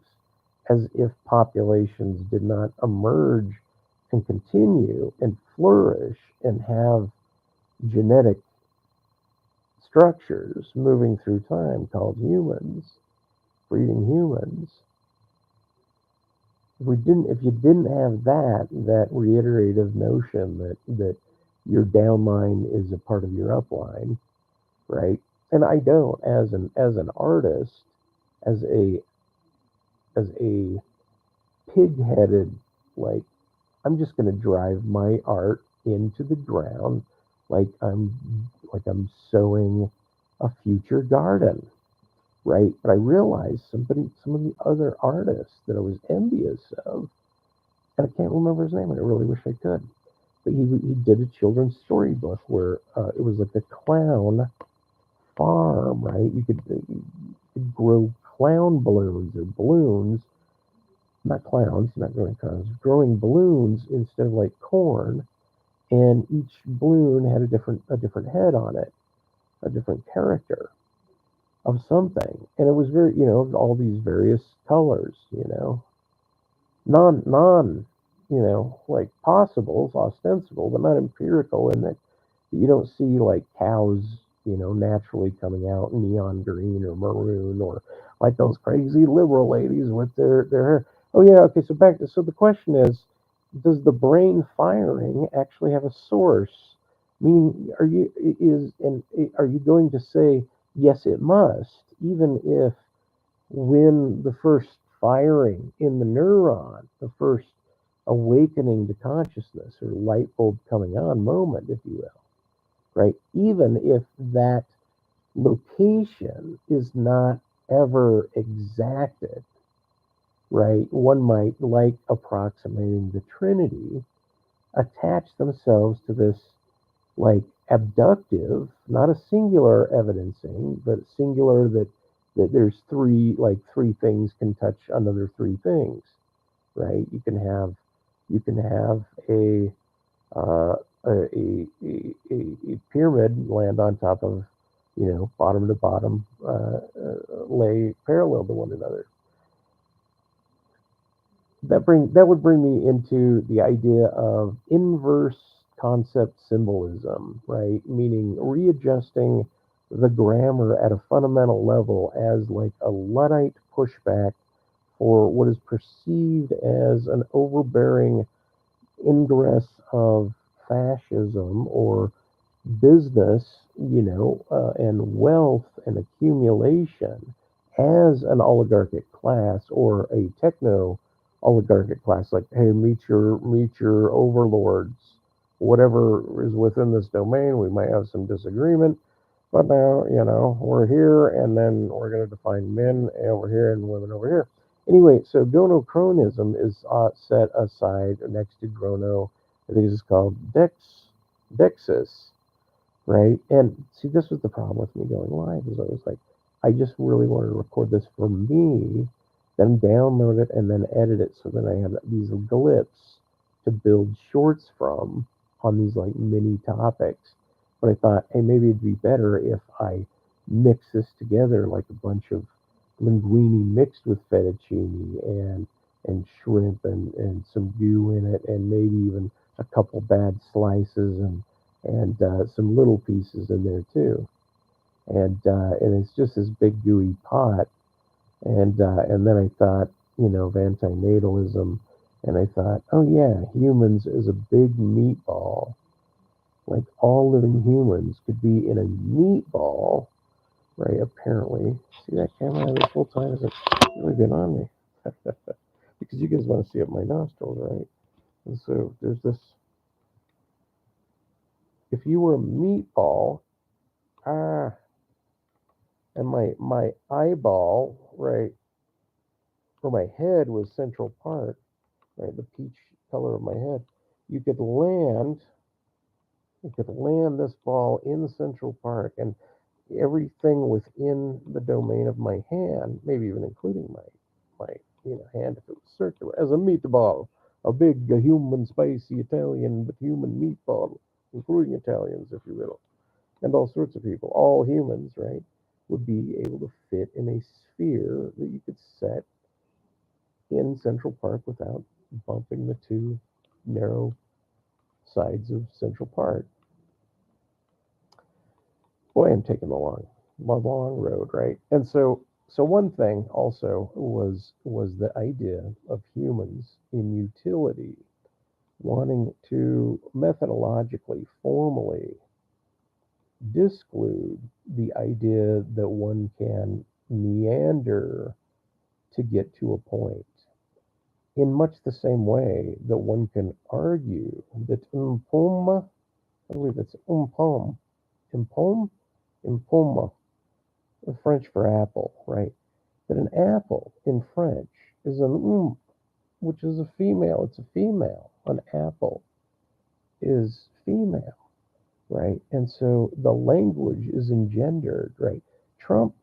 Speaker 1: as if populations did not emerge and continue and flourish and have genetic structures moving through time called humans, breeding humans. If you didn't have that reiterative notion that your downline is a part of your upline, right? And I don't, as an artist, as a pig-headed, like, I'm just going to drive my art into the ground, like I'm sowing a future garden, right? But I realized some of the other artists that I was envious of, and I can't remember his name, and I really wish I could. But he did a children's storybook where it was like a clown farm, right? You could grow clown balloons or balloons, not clowns, not growing clowns, growing balloons instead of like corn, and each balloon had a different head on it, a different character of something, and it was very, all these various colors, non, like possibles, ostensible, but not empirical, in that you don't see like cows, naturally coming out neon green or maroon, or like those crazy liberal ladies with their hair. Oh yeah, okay. So the question is, does the brain firing actually have a source? Meaning, are you going to say yes, it must, even if when the first firing in the neuron, the first awakening to consciousness or light bulb coming on moment, if you will, right? Even if that location is not ever exacted, right? One might, like approximating the Trinity, attach themselves to this, like, abductive, not a singular evidencing, but singular that that there's three things can touch another three things, right? You can have uh, a pyramid land on top of, bottom to bottom, lay parallel to one another. That would bring me into the idea of inverse concept symbolism, right? Meaning readjusting the grammar at a fundamental level as like a Luddite pushback for what is perceived as an overbearing ingress of fascism or business, and wealth and accumulation as an oligarchic class or a techno oligarchic class. Like, hey, meet your overlords, whatever is within this domain. We might have some disagreement, but now we're here, and then we're going to define men over here and women over here. Anyway, so gonochronism is set aside next to grono. I think this is called dexis, right? And see, this was the problem with me going live, is I was like, I just really wanted to record this for me, then download it and then edit it so that I have these glyphs to build shorts from on these like mini topics. But I thought, hey, maybe it'd be better if I mix this together like a bunch of linguine mixed with fettuccine and shrimp and some goo in it, and maybe even a couple bad slices and some little pieces in there too. And it's just this big gooey pot. And then I thought, of antinatalism, and I thought, oh yeah, humans is a big meatball. Like all living humans could be in a meatball, right? Apparently, see that camera this whole time hasn't really been on me because you guys want to see up my nostrils, right? And so there's this. If you were a meatball, ah, and my eyeball, right, for my head was Central Park, right, the peach color of my head. You could land, this ball in Central Park, and everything within the domain of my hand, maybe even including my hand if it was circular, as a meatball, a big human spicy Italian but human meatball, including Italians, if you will, and all sorts of people, all humans, right, would be able to fit in a sphere that you could set in Central Park without bumping the two narrow sides of Central Park. Boy, I'm taking the long road, right? And so one thing also was the idea of humans in utility wanting to methodologically, formally disclude the idea that one can meander to get to a point, in much the same way that one can argue that impoma, I believe it's impome, impoma, French for apple, right? That an apple in French is an which is a female. It's a female. An apple is female, right? And so the language is engendered, right? Trump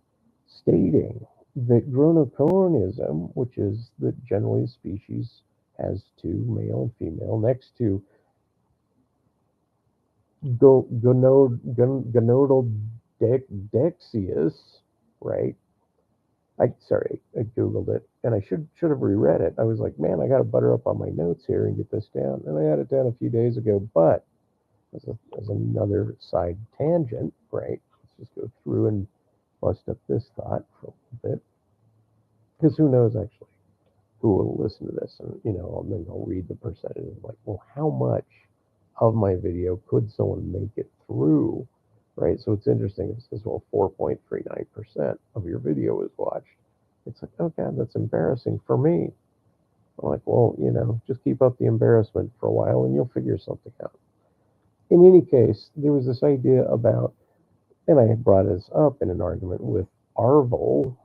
Speaker 1: stating that gronochronism, which is that generally a species has two, male and female, next to gonodal dexius, right? I googled it, and I should have reread it. I was like, man, I got to butter up on my notes here and get this down, and I had it down a few days ago. But as another side tangent, right? Let's just go through and bust up this thought for a little bit, because who knows actually who will listen to this, and then I'll read the percentage. Like, well, how much of my video could someone make it through, right? So it's interesting. It says, well, 4.39% of your video is watched. It's like, oh God, that's embarrassing for me. I'm like, well, just keep up the embarrassment for a while and you'll figure something out. In any case, there was this idea about, and I brought this up in an argument with Arvel,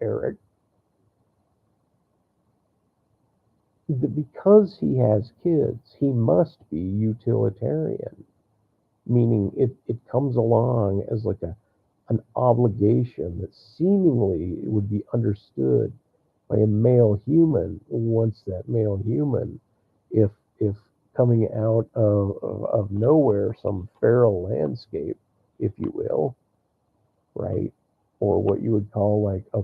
Speaker 1: Eric, that because he has kids, he must be utilitarian, meaning it comes along as like an obligation that seemingly would be understood by a male human once that male human, if coming out of nowhere, some feral landscape, if you will, right? Or what you would call like a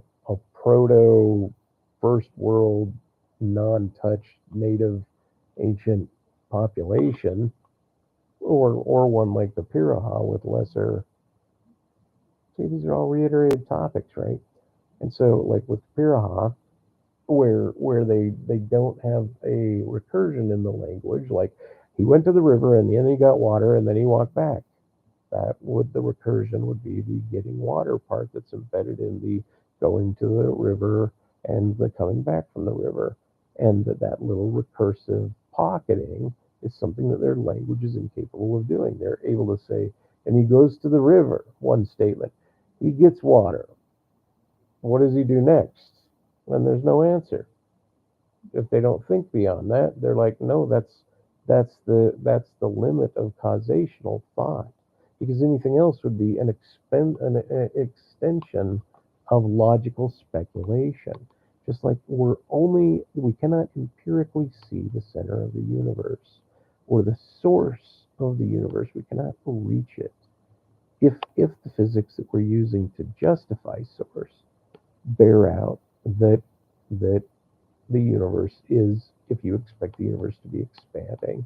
Speaker 1: proto first world non-touched native ancient population, or one like the Piraha with lesser. See, these are all reiterated topics, right? And so, like with Piraha, where they don't have a recursion in the language, like he went to the river and then he got water and then he walked back. That would the recursion would be the getting water part that's embedded in the going to the river and the coming back from the river, and that little recursive pocketing is something that their language is incapable of doing. They're able to say, and he goes to the river. One statement, he gets water. What does he do next? And there's no answer. If they don't think beyond that, they're like, no, that's the limit of causational thought, because anything else would be an extension of logical speculation. Just like we cannot empirically see the center of the universe or the source of the universe. We cannot reach it. If the physics that we're using to justify source bear out that the universe is, if you expect the universe to be expanding,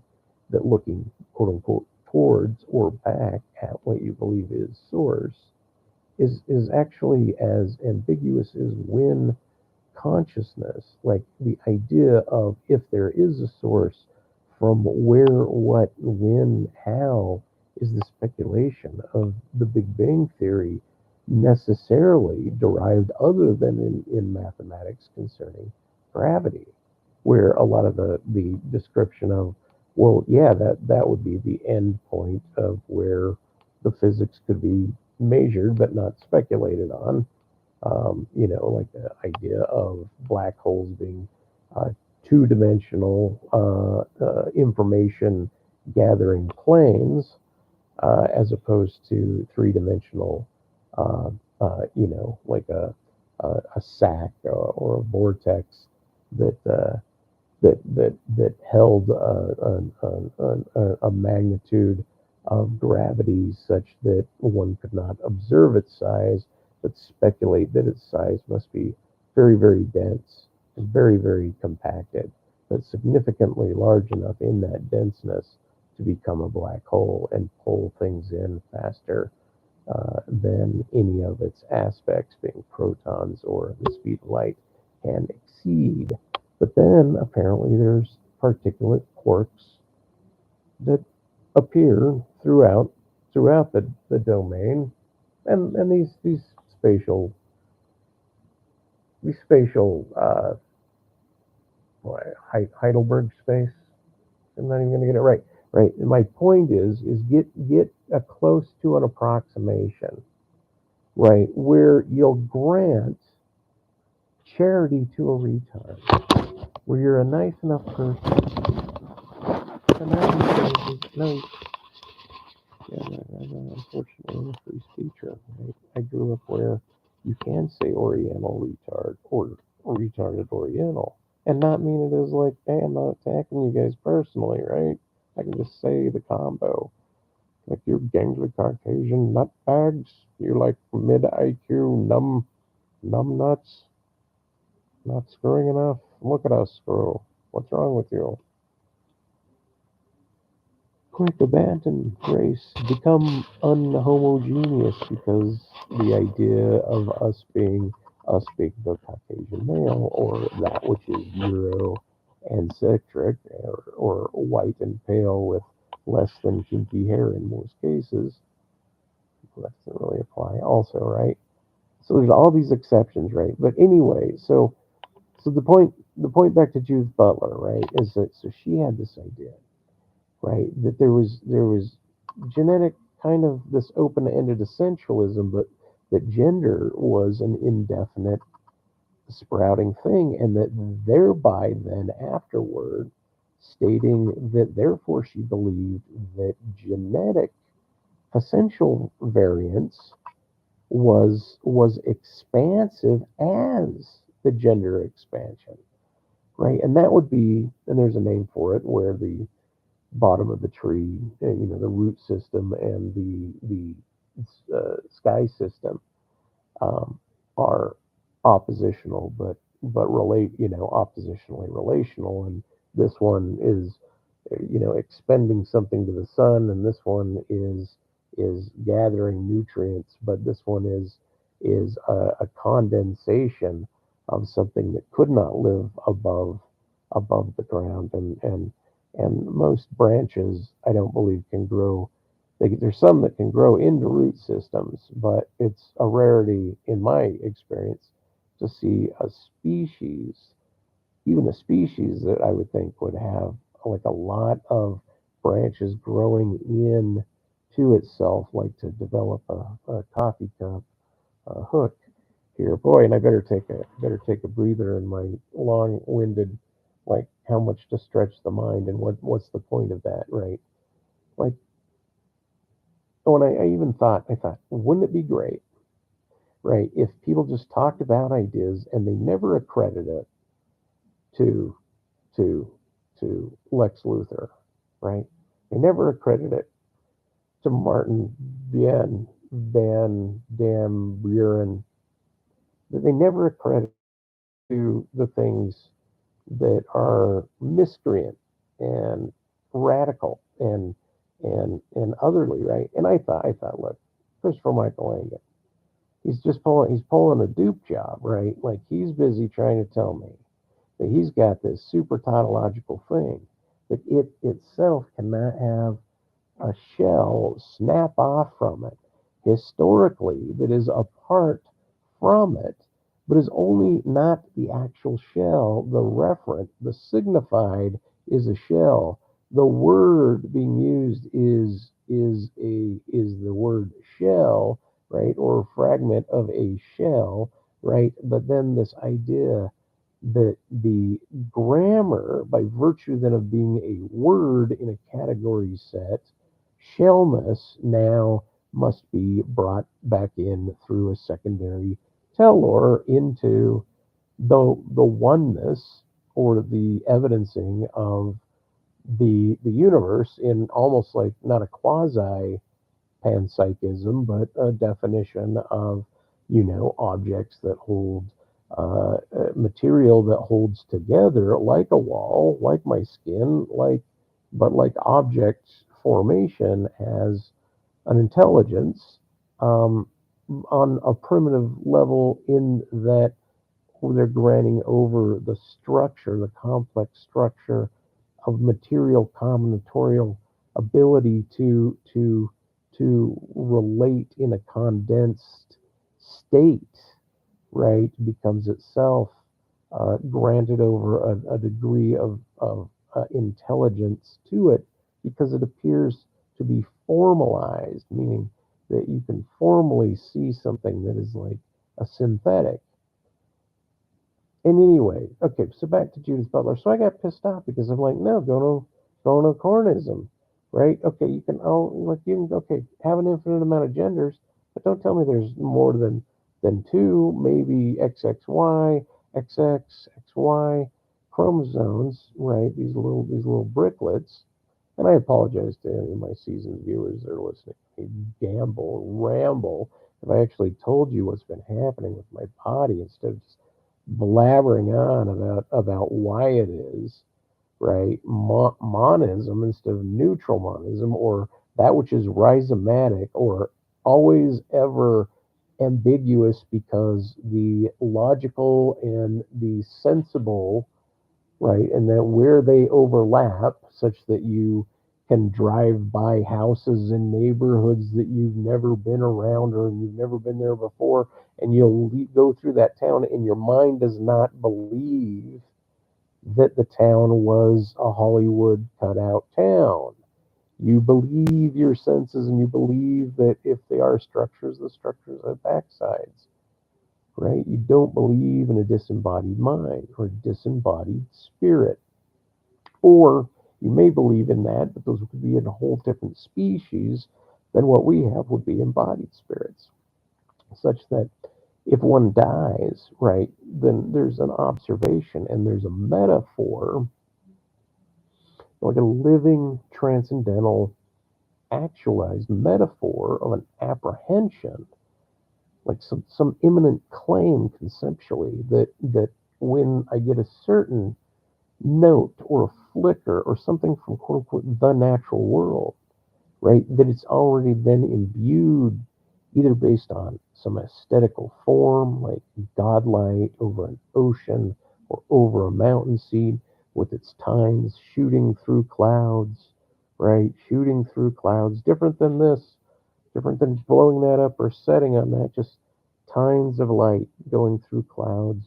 Speaker 1: that looking quote unquote towards or back at what you believe is source is actually as ambiguous as when consciousness, like the idea of if there is a source, from where, what, when, how, is the speculation of the Big Bang Theory necessarily derived other than in mathematics concerning gravity, where a lot of the description of, well, yeah, that would be the end point of where the physics could be measured but not speculated on. Like the idea of black holes being uh, two-dimensional information gathering planes, as opposed to three-dimensional, like a sac or a vortex that that held a magnitude of gravity such that one could not observe its size, but speculate that its size must be very, very dense and very, very compacted, but significantly large enough in that denseness to become a black hole and pull things in faster than any of its aspects, being protons or the speed of light, can exceed. But then apparently there's particulate quarks that appear throughout the domain, and spatial these spatial Heidelberg space. I'm not even going to get it right. Right. And my point is get a close to an approximation, right, where you'll grant charity to a retard, where you're a nice enough person. And no, yeah, unfortunately, I'm a free speaker. Right? I grew up where you can say Oriental retard or retarded Oriental, and not mean it as like, hey, I'm not attacking you guys personally, right? I can just say the combo. Like you're gangly Caucasian nutbags. You're like mid IQ numb nuts, not screwing enough. Look at us screw. What's wrong with you? Quick abandon race become unhomogeneous because the idea of us being the Caucasian male or that which is Euro-centric or white and pale with less than kinky hair in most cases. That doesn't really apply also, right? So there's all these exceptions, right? But anyway, so the point back to Judith Butler, right, is that so she had this idea, right, that there was genetic kind of this open-ended essentialism, but that gender was an indefinite sprouting thing, and that thereby then afterward stating that therefore she believed that genetic essential variants was expansive as the gender expansion, right? And that would be, and there's a name for it, where the bottom of the tree, the root system and the sky system um, are oppositional, but relate, oppositionally relational. And this one is, expending something to the sun, and this one is gathering nutrients, but this one is a condensation of something that could not live above the ground, and most branches I don't believe can grow. There's some that can grow into root systems, but it's a rarity in my experience to see a species, even a species that I would think would have like a lot of branches growing in to itself, like to develop a coffee cup hook here. Boy, and I better take a breather in my long-winded, like how much to stretch the mind and what's the point of that, right? Like, oh, and I even thought, wouldn't it be great, right, if people just talked about ideas and they never accredit it to to to Lex Luthor, right? They never accredit it to Martin Van Dam Buren. They never accredit to the things that are miscreant and radical and otherly, right? And I thought, look, Christopher Michael Langan, he's pulling a dupe job, right? Like he's busy trying to tell me that he's got this super tautological thing, that it itself cannot have a shell snap off from it historically that is apart from it, but is only not the actual shell. The referent, the signified, is a shell. The word being used is the word shell, right, or fragment of a shell, right? But then this idea that the grammar, by virtue then of being a word in a category set, shellness now must be brought back in through a secondary tellor into the oneness or the evidencing of the universe in almost like not a quasi panpsychism, but a definition of, objects that hold material that holds together, like a wall, like my skin, but like object formation has an intelligence um, on a primitive level, in that they're granting over the structure, the complex structure of material combinatorial ability to relate in a condensed state, right, becomes itself granted over a degree of intelligence to it, because it appears to be formalized, meaning that you can formally see something that is like a synthetic. And anyway, okay, so back to Judith Butler. So I got pissed off because I'm like, no, go no cornism, right? Okay, you can, okay, have an infinite amount of genders, but don't tell me there's more than two, maybe XXY, XX, XY chromosomes, right? These little bricklets. And I apologize to any of my seasoned viewers that are listening to me gamble, ramble. If I actually told you what's been happening with my body instead of just blabbering on about why it is, right? Monism instead of neutral monism, or that which is rhizomatic, or always ever ambiguous, because the logical and the sensible, right, and that where they overlap, such that you can drive by houses in neighborhoods that you've never been around or you've never been there before, and you'll go through that town and your mind does not believe that the town was a Hollywood cutout town. You believe your senses, and you believe that if they are structures, the structures are backsides, right? You don't believe in a disembodied mind or a disembodied spirit. Or you may believe in that, but those would be in a whole different species than what we have would be embodied spirits. such that if one dies, right, then there's an observation and there's a metaphor, like a living, transcendental, actualized metaphor of an apprehension, like some imminent claim conceptually that when I get a certain note or a flicker or something from quote unquote the natural world, right, that it's already been imbued either based on some aesthetical form, like godlight over an ocean or over a mountain seat with its tines shooting through clouds, right? Shooting through clouds, different than this, different than blowing that up or setting on that, just tines of light going through clouds,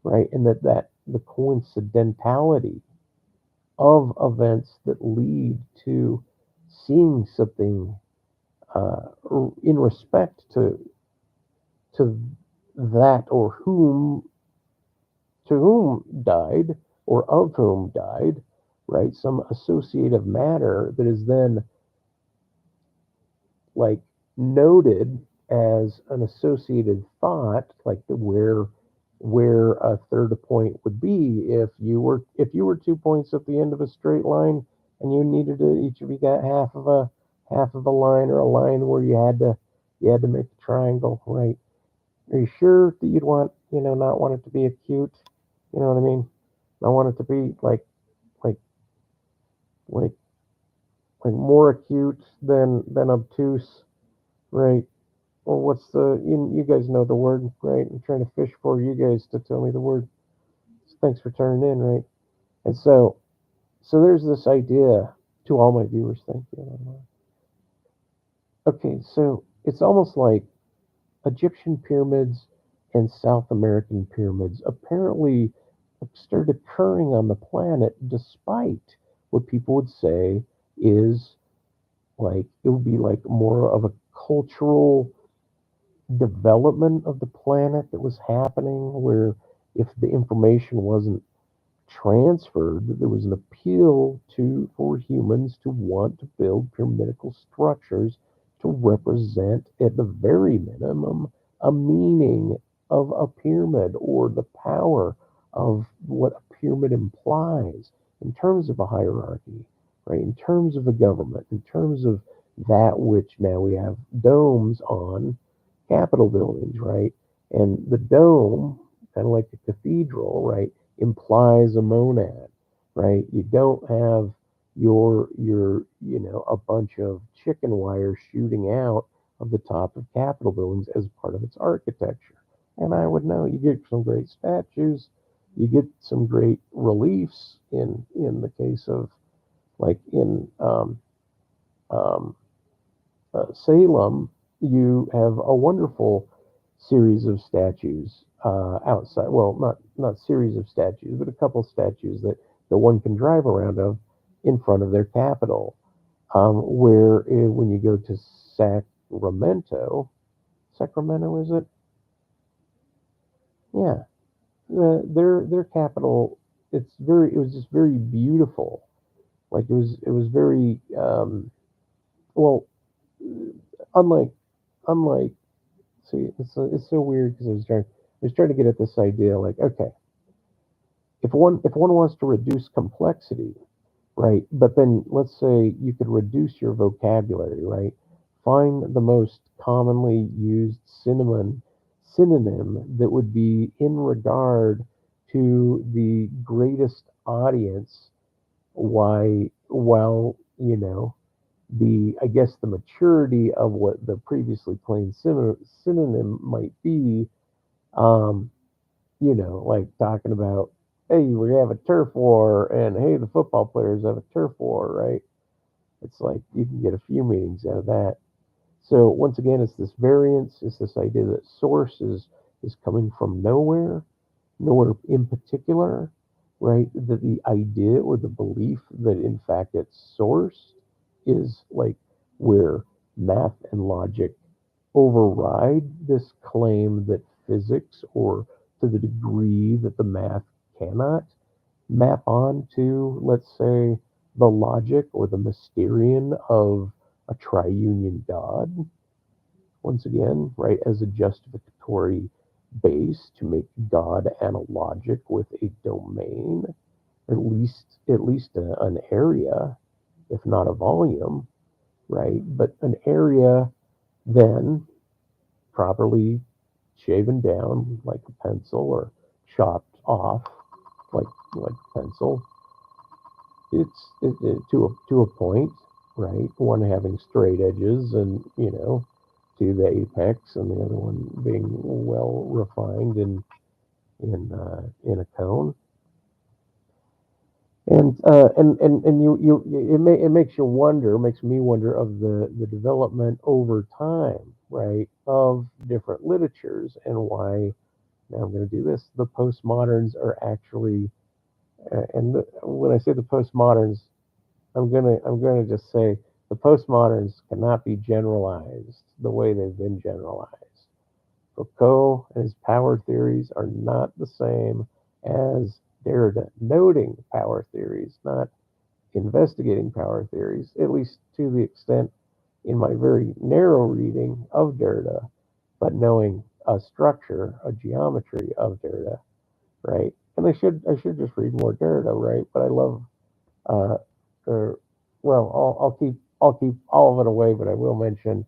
Speaker 1: right? And that the coincidentality of events that lead to seeing something uh, in respect to that or whom to whom died or of whom died, right? Some associative matter that is then like noted as an associated thought, like where a third point would be if you were 2 points at the end of a straight line and you needed to each of you got half of a line or a line where you had to make a triangle, right? Are you sure that you'd not want it to be acute? You know what I mean? I want it to be like like like more acute than obtuse, right? Well, what's you guys know the word, right? I'm trying to fish for you guys to tell me the word. Thanks for turning in, right? And so there's this idea to all my viewers. Thank you. Okay, so it's almost like Egyptian pyramids and South American pyramids apparently started occurring on the planet despite what people would say is like it would be like more of a cultural development of the planet that was happening where if the information wasn't transferred, that there was an appeal to for humans to want to build pyramidical structures to represent at the very minimum a meaning of a pyramid or the power of what a pyramid implies in terms of a hierarchy, right? In terms of a government, in terms of that which now we have domes on Capitol buildings, right? And the dome, kind of like a cathedral, right, implies a monad, right? You don't have a bunch of chicken wire shooting out of the top of Capitol buildings as part of its architecture. And I would know you get some great statues, you get some great reliefs in the case of like in um, Salem, you have a wonderful series of statues outside. Well, not series of statues, but a couple statues that one can drive around of in front of their capital. Where when you go to Sacramento is it? Yeah, their capital. It was just very beautiful. Like it was very well, unlike unlike see, it's so weird because I was trying to get at this idea like, okay, if one wants to reduce complexity, right? But then let's say you could reduce your vocabulary, right? Find the most commonly used synonym that would be in regard to the greatest audience. Why, well, the I guess the maturity of what the previously plain synonym might be. Um, like talking about, hey, we have a turf war, and hey, the football players have a turf war, right? It's like you can get a few meanings out of that. So once again, it's this variance, it's this idea that source is coming from nowhere in particular, right? That the idea or the belief that in fact it's source is like where math and logic override this claim that physics, or to the degree that the math cannot map on to, let's say, the logic or the mysterion of a triunion God, once again, right, as a justificatory base to make God analogic with a domain, at least an area, if not a volume, right? But an area then properly shaven down like a pencil or chopped off like pencil. It's to a point, right? One having straight edges and to the apex, and the other one being well refined in a cone. And it makes you wonder, makes me wonder of the development over time, right, of different literatures and why. Now I'm going to do this. The postmoderns are actually, when I say the postmoderns, I'm gonna just say the postmoderns cannot be generalized the way they've been generalized. Foucault and his power theories are not the same as Derrida, noting power theories, not investigating power theories, at least to the extent in my very narrow reading of Derrida, but knowing a structure, a geometry of Derrida, right? And I should just read more Derrida, right? But I love, uh, uh, well, I'll keep all of it away, but I will mention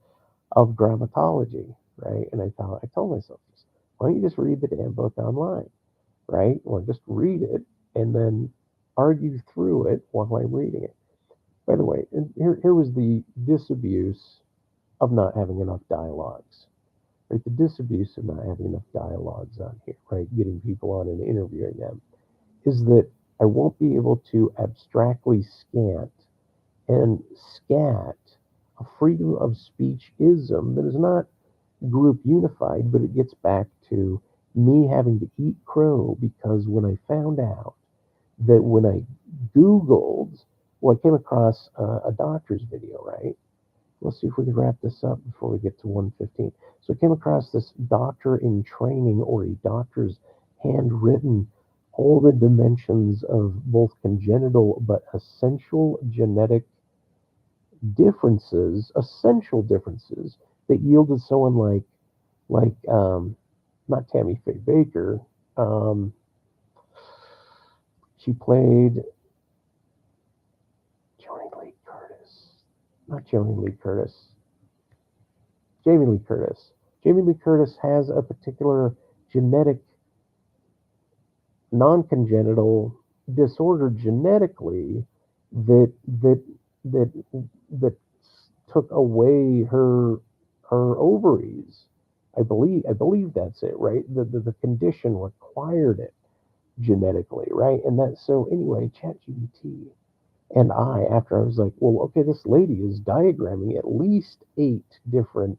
Speaker 1: of grammatology, right? And I told myself, why don't you just read the damn book online, right? Or just read it and then argue through it while I'm reading it. By the way, and here was the disabuse of not having enough dialogues, right? The disabuse of not having enough dialogues on here, right? Getting people on and interviewing them is that I won't be able to abstractly scant and scat a freedom of speech ism that is not group unified, but it gets back to me having to eat crow because when I found out that when I Googled, well, I came across a doctor's video, right? Let's see if we can wrap this up before we get to 115. So I came across this doctor in training or a doctor's handwritten all the dimensions of both congenital but essential genetic differences, essential differences that yielded someone like not Tammy Faye Baker. Um, she played Joni Lee Curtis, not Joni Lee Curtis, Jamie Lee Curtis. Jamie Lee Curtis has a particular genetic, non-congenital disorder genetically that that that that took away her ovaries. I believe that's it, right? The condition required it genetically, right? And that so anyway, ChatGPT and after I was like, well, okay, this lady is diagramming at least 8 different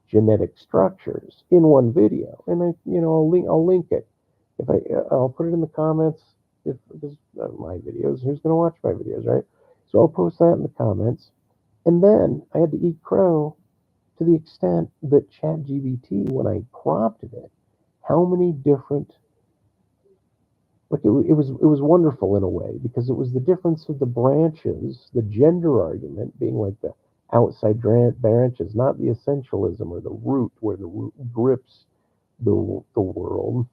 Speaker 1: genetic structures in one video, and I'll link it if I'll put it in the comments if this my videos. Who's gonna watch my videos, right? So I'll post that in the comments, and then I had to eat crow to the extent that ChatGPT, when I prompted it, how many different it was wonderful in a way because it was the difference of the branches, the gender argument being like the outside branches, not the essentialism or the root where the root grips the world,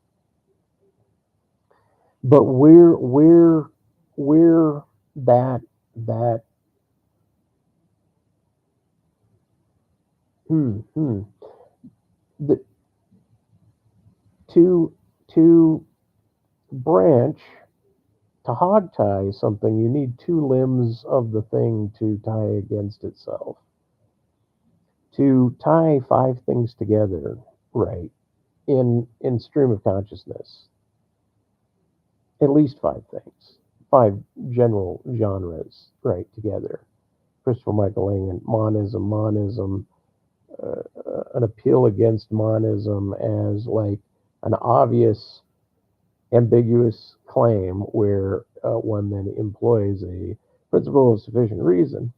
Speaker 1: but where that hmm, hmm, the to to branch to hog tie something, you need 2 limbs of the thing to tie against itself. To tie 5 things together, right, in stream of consciousness, at least 5 things, 5 general genres, right, together. Christopher Michael Langan, monism, an appeal against monism as like an obvious ambiguous claim where one then employs a principle of sufficient reason.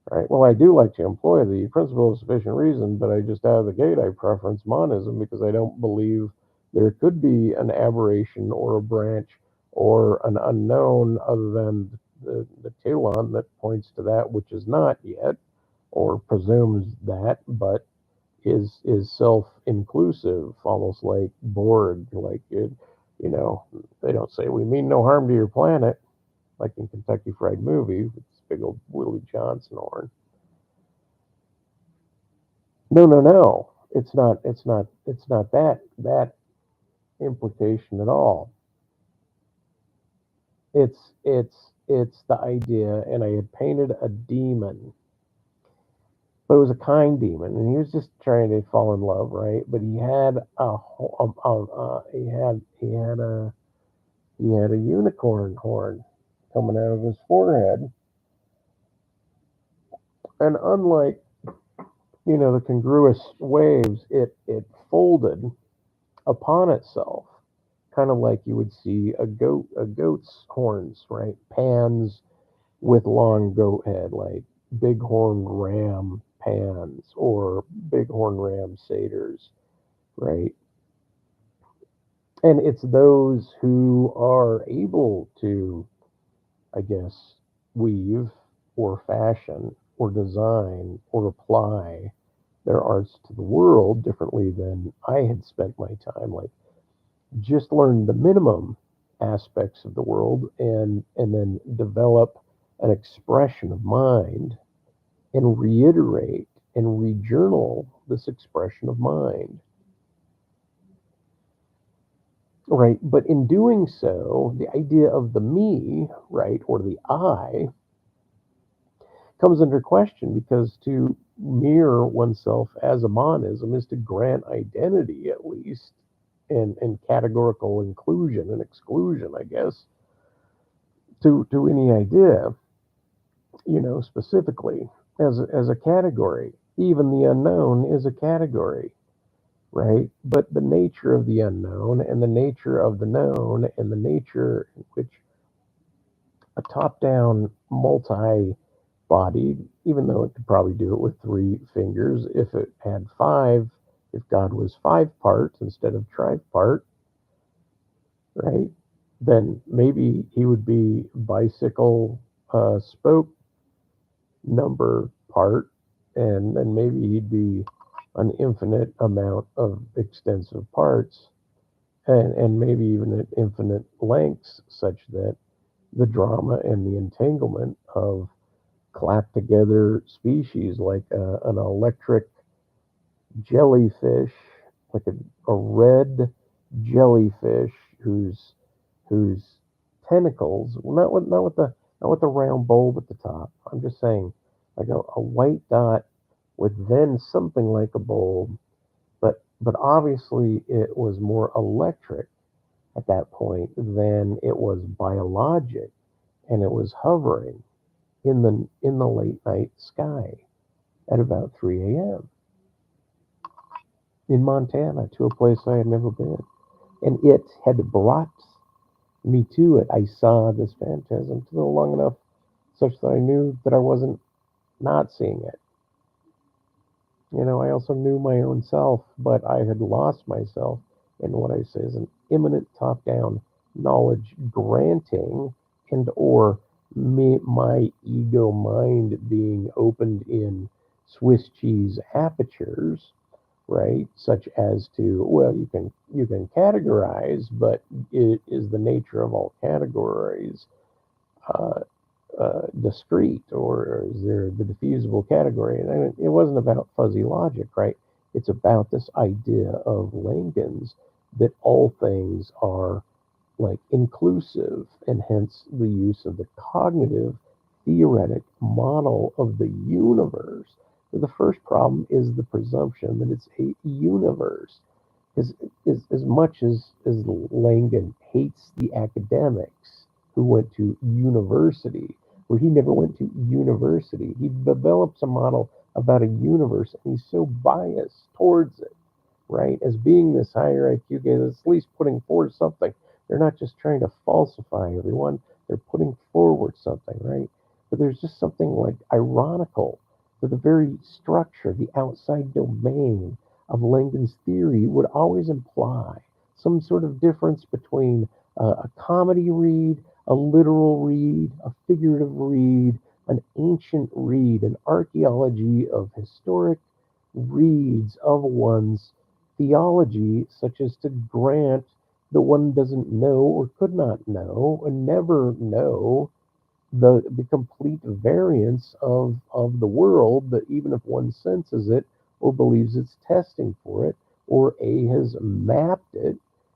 Speaker 1: Right. Well, I do like to employ the principle of sufficient reason, but I just out of the gate I preference monism because I don't believe there could be an aberration or a branch or an unknown other than the telon that points to that which is not yet or presumes that, but is self-inclusive, almost like Borg, like it, you know, they don't say we mean no harm to your planet, like in Kentucky Fried Movie with this big old Willie Johnson horn. No, no, no. It's not that implication at all. It's the idea, and I had painted a demon, but it was a kind demon, and he was just trying to fall in love, right? But he had he had a unicorn horn coming out of his forehead, and unlike the congruous waves, it folded upon itself, kind of like you would see a goat's horns, right? Pans with long goat head, like bighorn ram pans or bighorn ram satyrs, right? And it's those who are able to, I guess, weave or fashion or design or apply their arts to the world differently than I had spent my time. Like, just learn the minimum aspects of the world and then develop an expression of mind and reiterate and rejournal this expression of mind, right? But in doing so, the idea of the me, right, or the I, comes under question, because to mirror oneself as a monism is to grant identity, at least, and categorical inclusion and exclusion, I guess, to any idea, specifically as a category. Even the unknown is a category, right? But the nature of the unknown and the nature of the known and the nature in which a top-down multi-bodied, even though it could probably do it with 3 fingers, if it had 5, if God was 5 parts instead of tripart, right? Then maybe he would be bicycle spoke number part, and then maybe he'd be an infinite amount of extensive parts, and maybe even at infinite lengths, such that the drama and the entanglement of clapped together species like an electric jellyfish, like a red jellyfish whose tentacles, not with the round bulb at the top. I'm just saying, like a white dot with then something like a bulb, but obviously it was more electric at that point than it was biologic, and it was hovering in the late night sky at about 3 a.m. in Montana, to a place I had never been. And it had brought me to it. I saw this phantasm for long enough such that I knew that I wasn't not seeing it. I also knew my own self, but I had lost myself in what I say is an imminent top-down knowledge granting, and or my ego mind being opened in Swiss cheese apertures, right? Such as to, well, you can categorize, but it is the nature of all categories uh, discrete, or is there the diffusible category? And it wasn't about fuzzy logic, right? It's about this idea of Langen's, that all things are like inclusive, and hence the use of the cognitive theoretic model of the universe. The first problem is the presumption that it's a universe. Because as much as Langen hates the academics who went to university, where he never went to university, he develops a model about a universe, and he's so biased towards it, right? As being this higher IQ guy that's at least putting forward something. They're not just trying to falsify everyone, they're putting forward something, right? But there's just something like ironical to the very structure, the outside domain of Langdon's theory would always imply some sort of difference between a comedy read, a literal read, a figurative read, an ancient read, an archaeology of historic reeds of one's theology, such as to grant that one doesn't know or could not know and never know the complete variance of the world, that even if one senses it or believes it's testing for it, or A has mapped it,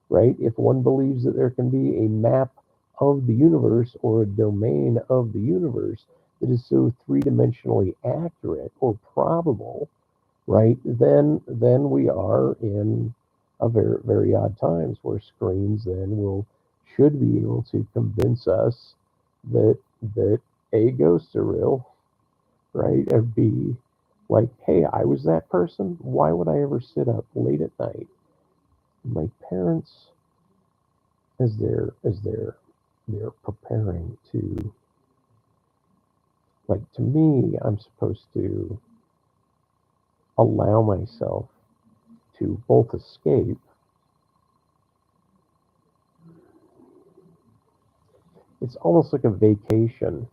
Speaker 1: right? If one believes that there can be a map of the universe or a domain of the universe that is so three-dimensionally accurate or probable, right? Then we are in a very very odd times where screens then will should be able to convince us that that A, ghosts are real, right? And B, like, hey, I was that person. Why would I ever sit up late at night? My parents, as they're preparing to, like, to me, I'm supposed to allow myself to both escape. It's almost like a vacation,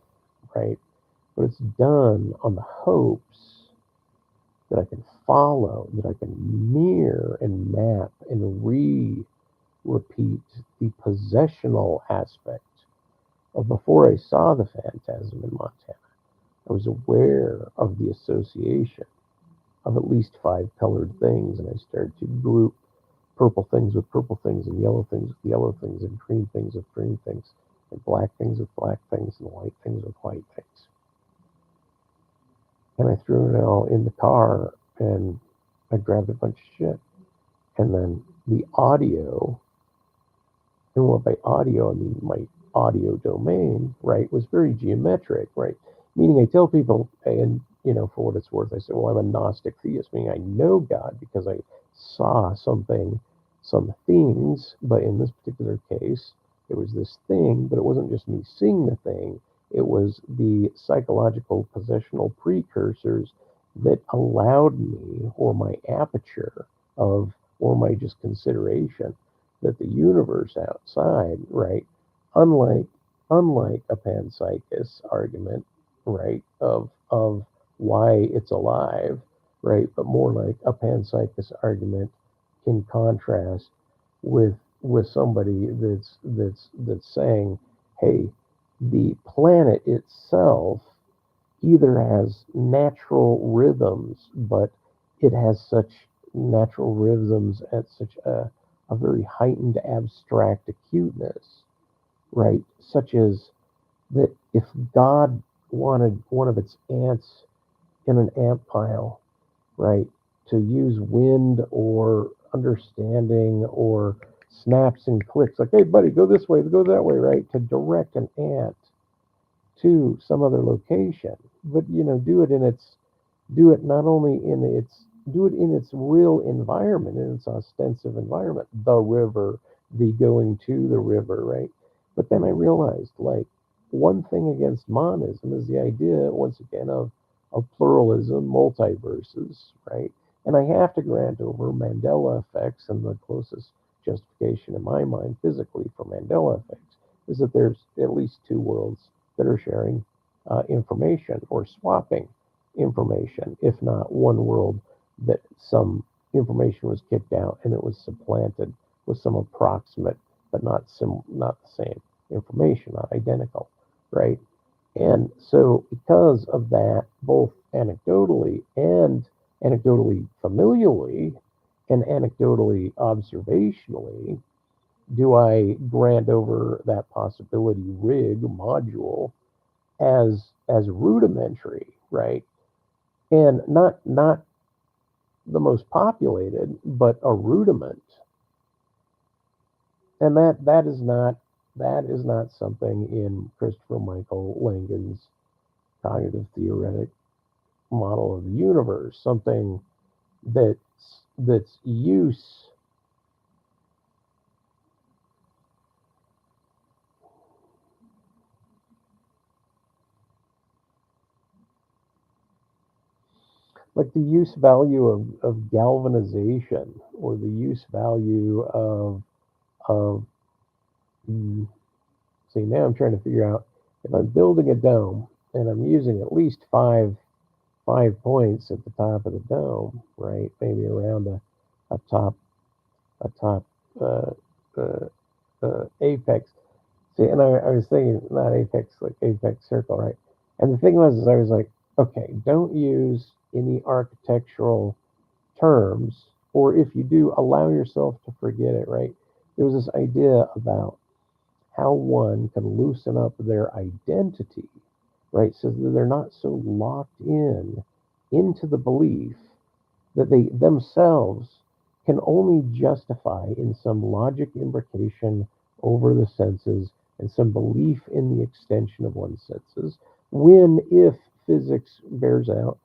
Speaker 1: right? But it's done on the hopes that I can follow, that I can mirror and map and repeat the possessional aspect of before I saw the phantasm in Montana. I was aware of the association of at least five colored things, and I started to group purple things with purple things, and yellow things with yellow things, and green things with green things, and black things with black things, and white things with white things. And I threw it all in the car, and I grabbed a bunch of shit. And then the audio, and what by audio I mean my audio domain, right, was very geometric, right? Meaning I tell people, and for what it's worth, I say, well, I'm a Gnostic theist, meaning I know God because I saw something, some things, but in this particular case, it was this thing, but it wasn't just me seeing the thing, it was the psychological possessional precursors that allowed me, or my aperture of, or my just consideration that the universe outside, right, unlike a panpsychist argument, right, of why it's alive, right, but more like a panpsychist argument in contrast with somebody that's saying, hey, the planet itself either has natural rhythms, but it has such natural rhythms at such a very heightened abstract acuteness, right? Such as that if God wanted one of its ants in an ant pile, right, to use wind or understanding or snaps and clicks, like, hey, buddy, go this way, go that way, right, to direct an ant to some other location, but do it not only in its do it in its real environment, in its ostensive environment, the river, the going to the river, right? But then I realized, like, one thing against monism is the idea, once again, of pluralism, multiverses, right? And I have to grant over Mandela effects, and the closest justification in my mind physically for Mandela effects is that there's at least two worlds that are sharing information or swapping information, if not one world that some information was kicked out and it was supplanted with some approximate but not the same information, not identical, right? And so because of that, both anecdotally familially and anecdotally observationally, do I grant over that possibility rig module as rudimentary, right? And not the most populated, but a rudiment. And that is not something in Christopher Michael Langan's cognitive theoretic model of the universe. Something that's use, like the use value of galvanization, or the use value of see, now I'm trying to figure out if I'm building a dome and I'm using at least five 5 points at the top of the dome, right? Maybe around a top a top uh, uh, apex. See, and I was thinking not apex like apex circle, right? And the thing was, is I was like, okay, don't use any architectural terms, or if you do, allow yourself to forget it, right? There was this idea about how one can loosen up their identity, right? So that they're not so locked in into the belief that they themselves can only justify in some logic imbrication over the senses and some belief in the extension of one's senses, when if physics bears out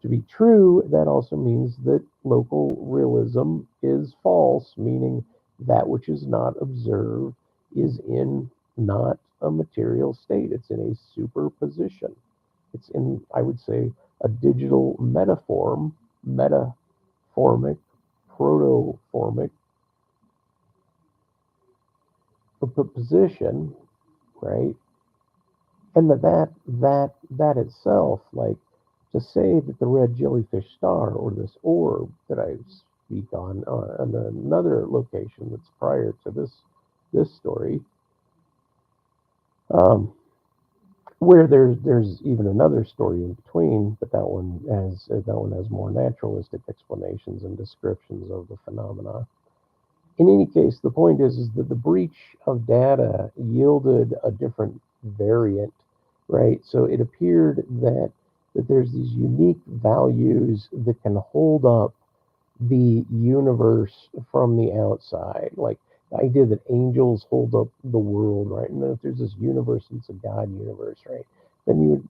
Speaker 1: to be true, that also means that local realism is false, meaning that which is not observed is in not a material state, it's in a superposition. It's in, I would say, a digital metaform, metaformic, protoformic position, right? And that itself, like to say that the red jellyfish star or this orb that I speak on another location that's prior to this story, um, where there's even another story in between, but that one has more naturalistic explanations and descriptions of the phenomena. In any case, the point is that the breach of data yielded a different variant, right? So it appeared that there's these unique values that can hold up the universe from the outside, like the idea that angels hold up the world, right? And then if there's this universe, it's a God universe, right? Then you would,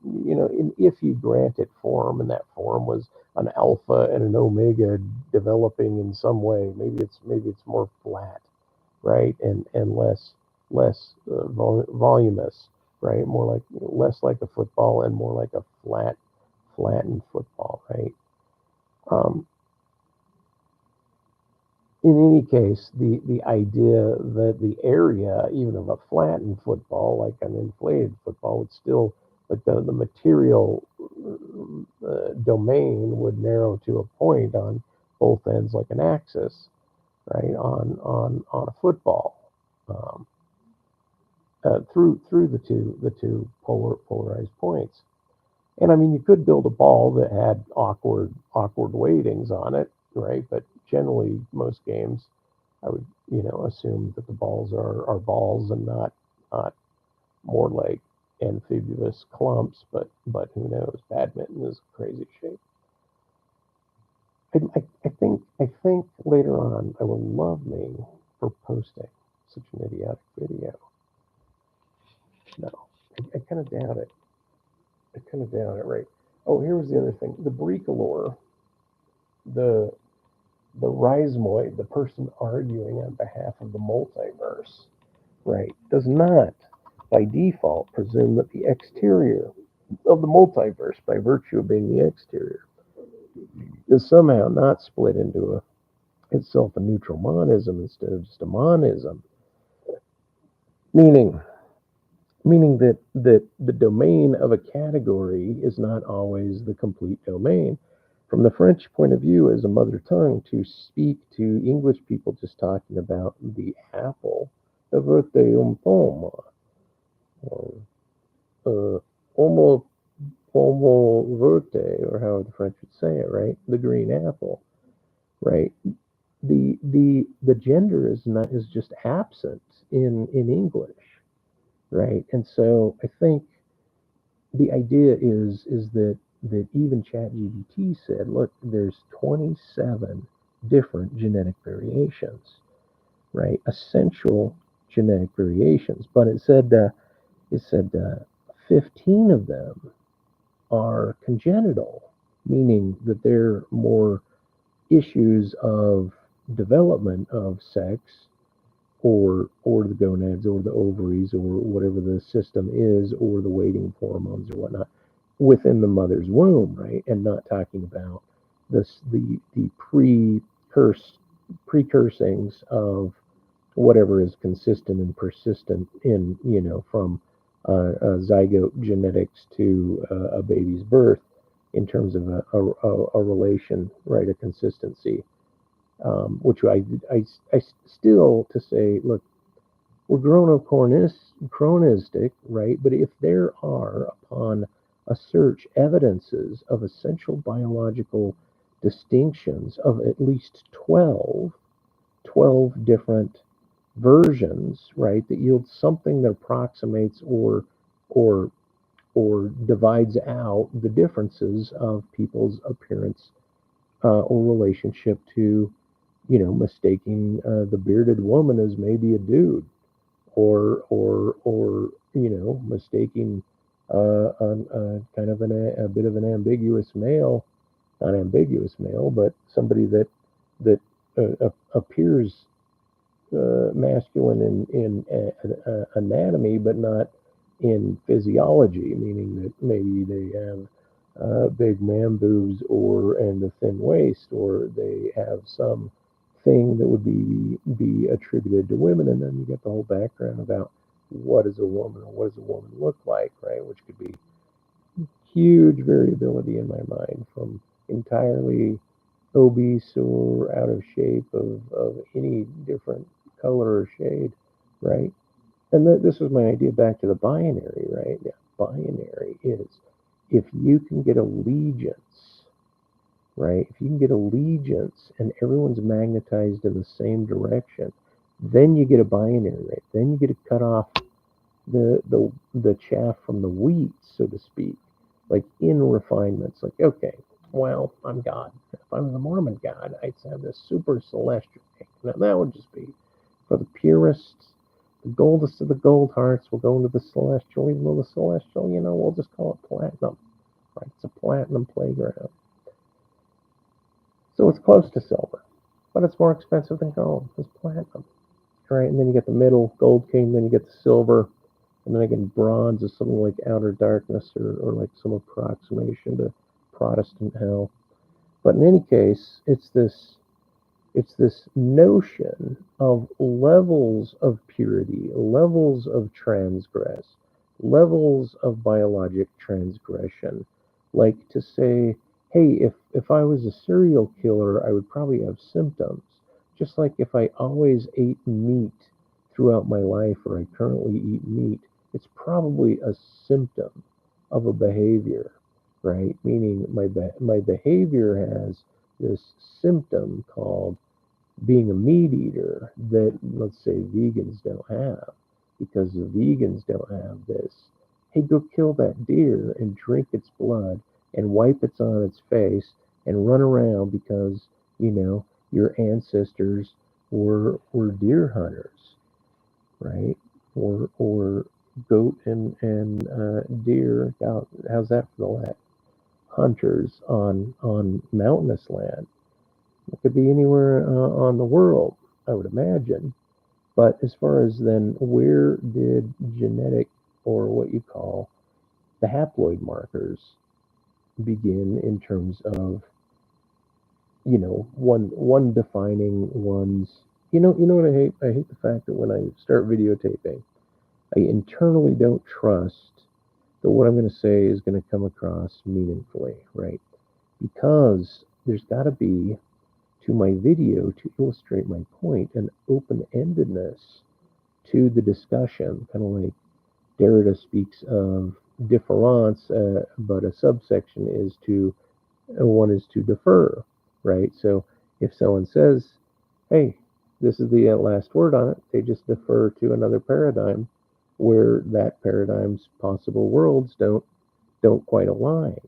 Speaker 1: if you grant it form, and that form was an alpha and an omega developing in some way, maybe it's more flat, right? And less voluminous, right? More like less like a football and more like a flattened football, right? Um, in any case, the idea that the area, even of a flattened football, like an inflated football, would still, like the material domain would narrow to a point on both ends, like an axis, right? On a football, um, through the two polarized points. And I mean, you could build a ball that had awkward weightings on it, right? But generally, most games, I would assume that the balls are balls and not more like amphibious clumps. But who knows? Badminton is crazy shape. I think later on I will love me for posting such an idiotic video. No, I kind of doubt it. I kind of doubt it. Right. Oh, here was the other thing. The bricolore, the the rhizmoid, the person arguing on behalf of the multiverse, right, does not, by default, presume that the exterior of the multiverse, by virtue of being the exterior, is somehow not split into itself a neutral monism instead of just a monism, meaning that the domain of a category is not always the complete domain. From the French point of view, as a mother tongue, to speak to English people just talking about the apple, verte un pomme, or homo pomo verte, or how the French would say it, right? The green apple, right? The gender is just absent in English, right? And so I think the idea is that even ChatGPT said, look, there's 27 different genetic variations, right? Essential genetic variations, but it said 15 of them are congenital, meaning that they're more issues of development of sex or the gonads or the ovaries or whatever the system is or the waiting of hormones or whatnot within the mother's womb, right? And not talking about the precursings of whatever is consistent and persistent in from zygote genetics to a baby's birth, in terms of a relation, right? A consistency, which I still to say, look, we're chronistic, right? But if there are, upon a search, evidences of essential biological distinctions of at least 12 different versions, right, that yield something that approximates or or divides out the differences of people's appearance or relationship to, mistaking the bearded woman as maybe a dude, or mistaking a kind of a bit of an ambiguous male, not ambiguous male, but somebody that appears masculine in anatomy, but not in physiology, meaning that maybe they have big man boobs and a thin waist, or they have some thing that would be attributed to women, and then you get the whole background about what is a woman or what does a woman look like, right? Which could be huge variability in my mind, from entirely obese or out of shape of any different color or shade, right? And this was my idea back to the binary, right? Yeah, binary is if you can get allegiance, right? If you can get allegiance and everyone's magnetized in the same direction, then you get a binary, right? Then you get to cut off the chaff from the wheat, so to speak, like in refinements. Like, okay, well, I'm God. If I was a Mormon God, I'd have this super celestial thing. Now that would just be for the purists, the goldest of the gold hearts will go into the celestial, even though the celestial, we'll just call it platinum, right? It's a platinum playground. So it's close to silver, but it's more expensive than gold. It's platinum, right? And then you get the middle, gold king, then you get the silver, and then again, bronze is something like outer darkness or like some approximation to Protestant hell. But in any case, it's this notion of levels of purity, levels of transgress, levels of biologic transgression. Like to say, hey, if I was a serial killer, I would probably have symptoms. Just like if I always ate meat throughout my life, or I currently eat meat, it's probably a symptom of a behavior, right? Meaning my behavior has this symptom called being a meat eater that, let's say, vegans don't have, because the vegans don't have this. Hey, go kill that deer and drink its blood and wipe it on its face and run around because your ancestors were deer hunters, right? Or goat and deer. How's that for the last hunters on mountainous land? It could be anywhere on the world, I would imagine. But as far as then, where did genetic, or what you call the haploid markers, begin in terms of one defining one's. You know what I hate? I hate the fact that when I start videotaping, I internally don't trust that what I'm going to say is going to come across meaningfully, right? Because there's got to be, to my video, to illustrate my point, an open-endedness to the discussion, kind of like Derrida speaks of difference, but a subsection is to one is to defer, right? So if someone says, "Hey, this is the last word on it," they just defer to another paradigm where that paradigm's possible worlds don't quite align,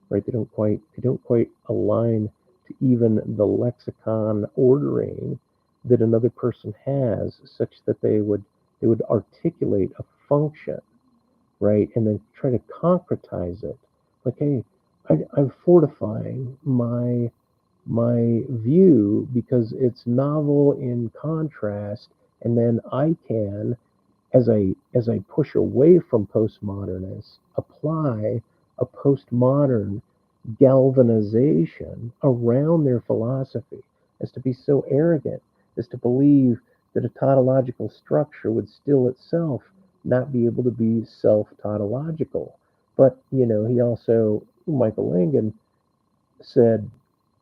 Speaker 1: right? They don't quite align to even the lexicon ordering that another person has, such that they would articulate a function, right? And then try to concretize it. Like, hey, I'm fortifying my view because it's novel in contrast, and then I can, as I push away from postmodernists, apply a postmodern galvanization around their philosophy, as to be so arrogant as to believe that a tautological structure would still itself not be able to be self-tautological. But he also Michael Langan said,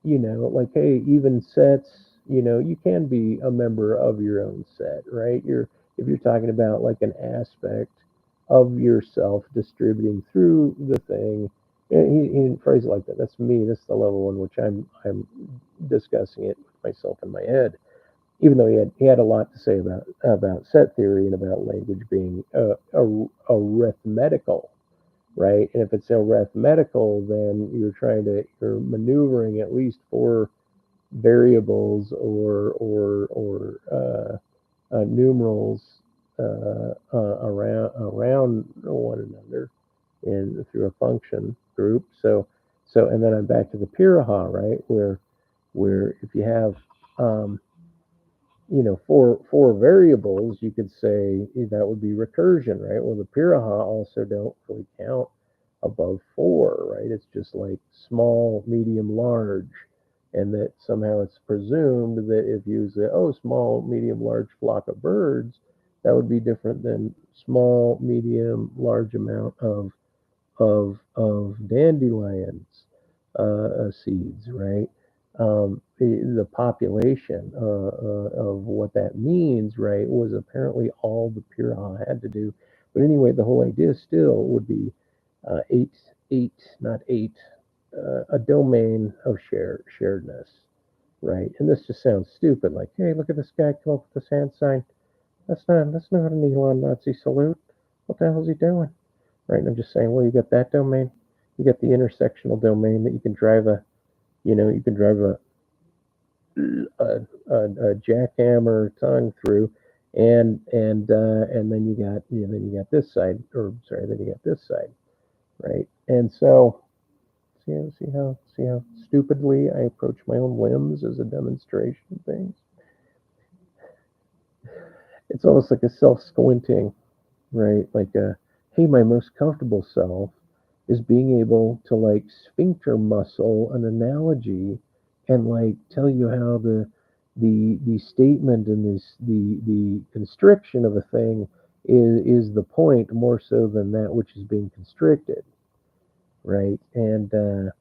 Speaker 1: like, hey, even sets, you can be a member of your own set, right? If you're talking about like an aspect of yourself distributing through the thing, he phrased it like that. That's me. That's the level in which I'm discussing it with myself in my head. Even though he had a lot to say about set theory and about language being arithmetical, right? And if it's arithmetical, then you're maneuvering at least four variables or numerals around one another in through a function group. So and then I'm back to the Piraha, right? Where if you have um, four variables, you could say that would be recursion, right? Well, the Piraha also don't really count above four, right? It's just like small, medium, large, and that somehow it's presumed that if you say, oh, small, medium, large flock of birds, that would be different than small, medium, large amount of dandelions seeds, right? The population of what that means, right, was apparently all the Purah had to do. But anyway, the whole idea still would be not eight, a domain of sharedness, right? And this just sounds stupid, like, hey, look at this guy come up with this hand sign. That's not an Elon Nazi salute. What the hell is he doing? Right? And I'm just saying, well, you got that domain, you got the intersectional domain that you can drive a jackhammer tongue through, and then you got this side, or sorry, then you got this side, right? And so see how stupidly I approach my own limbs as a demonstration of things. It's almost like a self-squinting, right? Like hey, my most comfortable self is being able to like sphincter muscle an analogy and like tell you how the statement and the constriction of a thing is the point more so than that which is being constricted, right? And to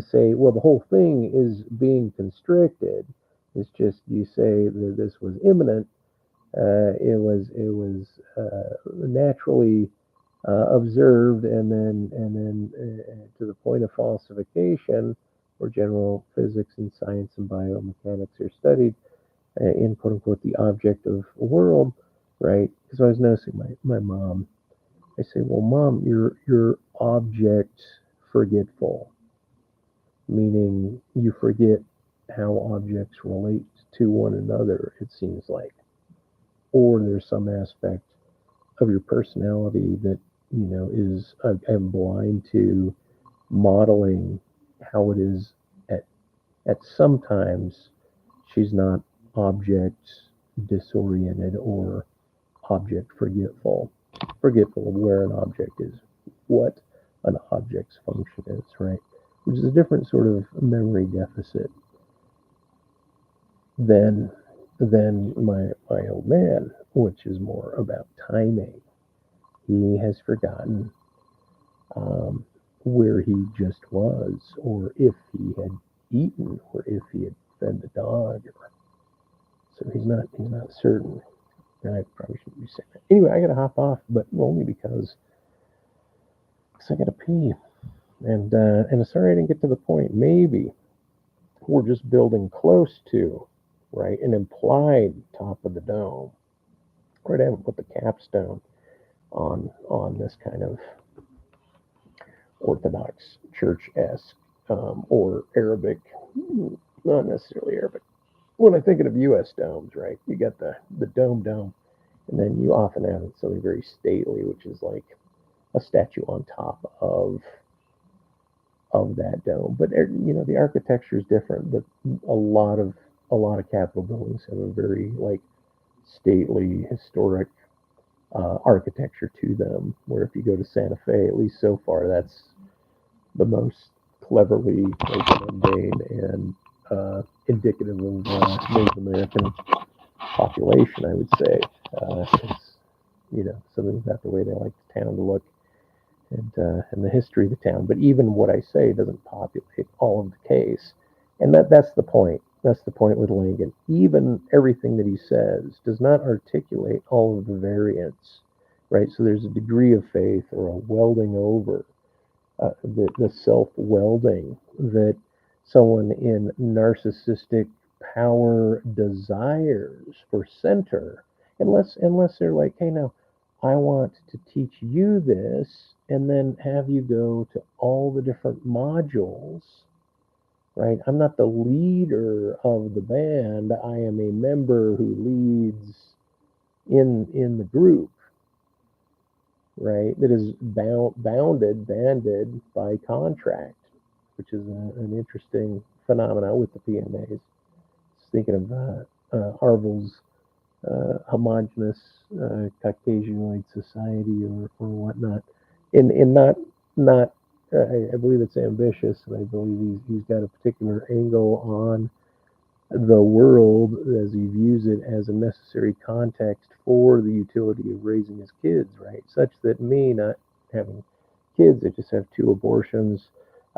Speaker 1: say, well, the whole thing is being constricted. It's just you say that this was imminent. It was naturally observed, and then to the point of falsification, where general physics and science and biomechanics are studied in quote unquote the objective world, right? Because I was noticing my mom. I say, well, mom, you're object forgetful, meaning you forget how objects relate to one another. It seems like, or there's some aspect of your personality that is I'm blind to modeling how it is at sometimes she's not object disoriented or object forgetful of where an object is, what an object's function is, right? Which is a different sort of memory deficit than my old man, which is more about timing. He has forgotten where he just was, or if he had eaten, or if he had fed the dog. So he's not certain. And I probably shouldn't be saying that. Anyway, I gotta hop off, but only because I gotta pee. And sorry I didn't get to the point. Maybe we're just building close to, right, an implied top of the dome. Right, I haven't put the capstone on this kind of Orthodox church-esque or Arabic, not necessarily Arabic. When I'm thinking of U.S. domes, right, you got the dome, and then you often have something very stately, which is like a statue on top of that dome. But the architecture is different. But a lot of Capitol buildings have a very like stately, historic architecture to them. Where if you go to Santa Fe, at least so far, that's the most cleverly like, mundane and indicative of Native American population, I would say. It's something about the way they like the town to look. and the history of the town. But even what I say doesn't populate all of the case, and that's the point. That's the point with Langan. Even everything that he says does not articulate all of the variants, right? So there's a degree of faith or a welding over, the self welding that someone in narcissistic power desires for center, unless they're like, hey, now I want to teach you this and then have you go to all the different modules, right? I'm not the leader of the band. I am a member who leads in the group, right? That is banded by contract, which is an interesting phenomena with the PMAs. Thinking of Harville's homogenous Caucasianoid society or whatnot, in not I believe it's ambitious, and I believe he's got a particular angle on the world as he views it as a necessary context for the utility of raising his kids, right? Such that me not having kids, I just have two abortions.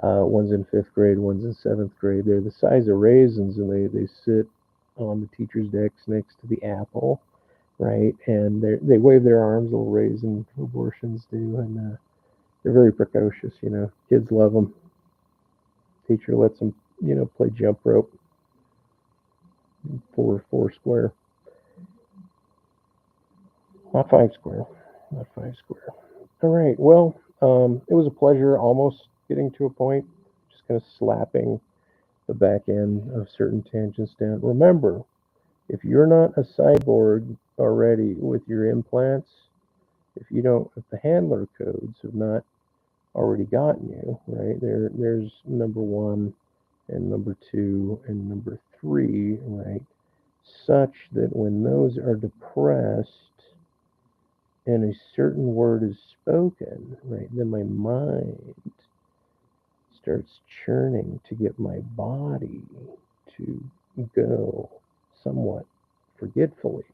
Speaker 1: One's in fifth grade, one's in seventh grade. They're the size of raisins, and they sit on the teacher's decks next to the apple, right? And they wave their arms, little raisin abortions do, and they're very precocious. Kids love them. Teacher lets them, play jump rope, four square. Not five square. Not five square. All right. Well, it was a pleasure almost getting to a point. Just kind of slapping the back end of certain tangents down. Remember, if you're not a cyborg already with your implants, if the handler codes have not already gotten you, right? There's number one and number two and number three, right? Such that when those are depressed, and a certain word is spoken, right, then my mind starts churning to get my body to go somewhat forgetfully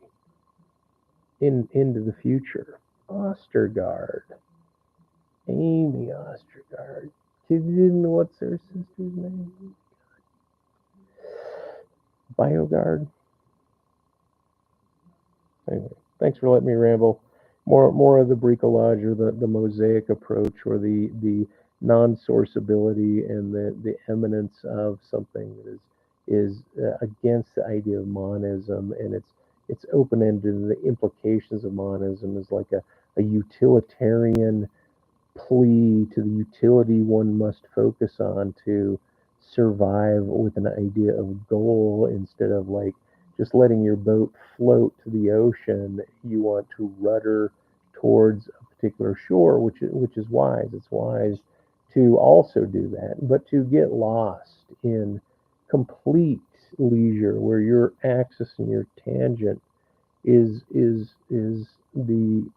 Speaker 1: into the future. Ostergaard, Amy Ostergaard. Kids didn't know what's her sister's name? Biogard. Anyway, thanks for letting me ramble. More of the bricolage or the mosaic approach or the non-sourceability and the eminence of something that is against the idea of monism, and it's open-ended, and the implications of monism is like a utilitarian plea to the utility one must focus on to survive with an idea of goal instead of like just letting your boat float to the ocean. You want to rudder towards a particular shore, which is wise. It's wise to also do that, but to get lost in complete leisure where your axis and your tangent is the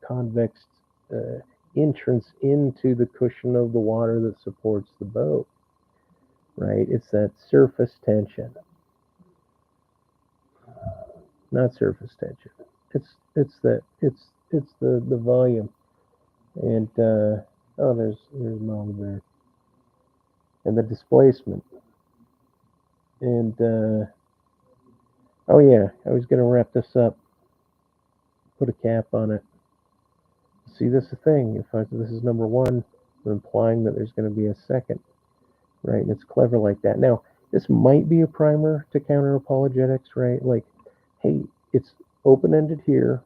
Speaker 1: convex uh, entrance into the cushion of the water that supports the boat, right? It's that surface tension, not surface tension. It's the volume, and oh, there's mom there, and the displacement, and oh yeah, I was gonna wrap this up, put a cap on it. See, this is the thing. If this is number one, I'm implying that there's going to be a second, right? And it's clever like that. Now, this might be a primer to counter-apologetics, right? Like, hey, it's open-ended here.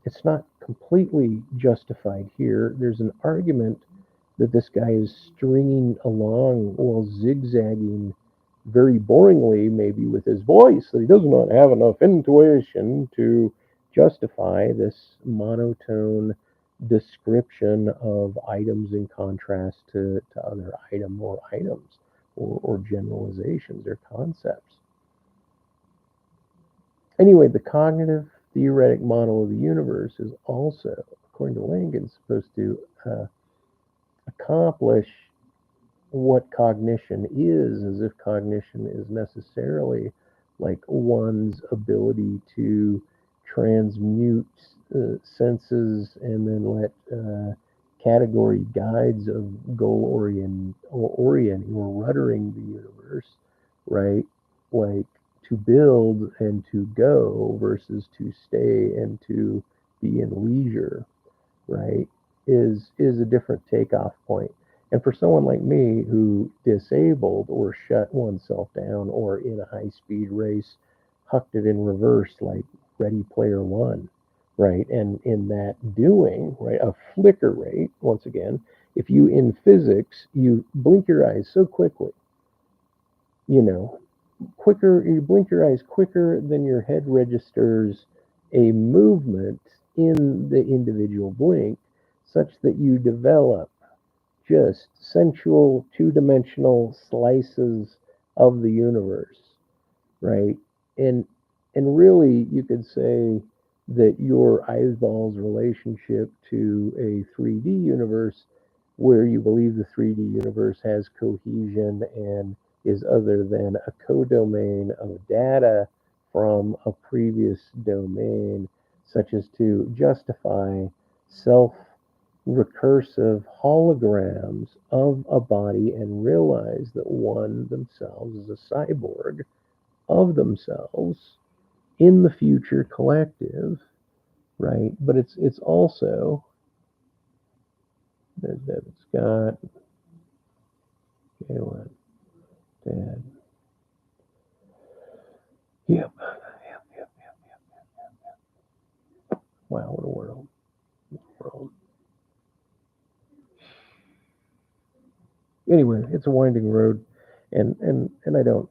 Speaker 1: It's not completely justified here. There's an argument that this guy is stringing along while zigzagging very boringly, maybe with his voice, that he does not have enough intuition to justify this monotone description of items in contrast to other item or items or generalizations or concepts. Anyway, the cognitive theoretic model of the universe is also, according to Langan, supposed to accomplish what cognition is, as if cognition is necessarily like one's ability to transmute senses and then let category guides of goal orienting or ruddering the universe, right? Like to build and to go versus to stay and to be in leisure, right? Is a different takeoff point. And for someone like me who disabled or shut oneself down or in a high speed race hucked it in reverse like Ready Player One, right? And in that doing, right, a flicker rate, once again, if you in physics, you blink your eyes so quickly, you know, quicker, you blink your eyes quicker than your head registers a movement in the individual blink, such that you develop just sensual two-dimensional slices of the universe, right? And and really you could say that your eyeball's relationship to a 3D universe where you believe the 3D universe has cohesion and is other than a codomain of data from a previous domain, such as to justify self recursive holograms of a body and realize that one themselves is a cyborg of themselves in the future collective, right? But it's also there's David Scott, Galen, Dad. Yep, yep, yep, yep, yep. Wow, what a world. World. Anyway, it's a winding road, and I don't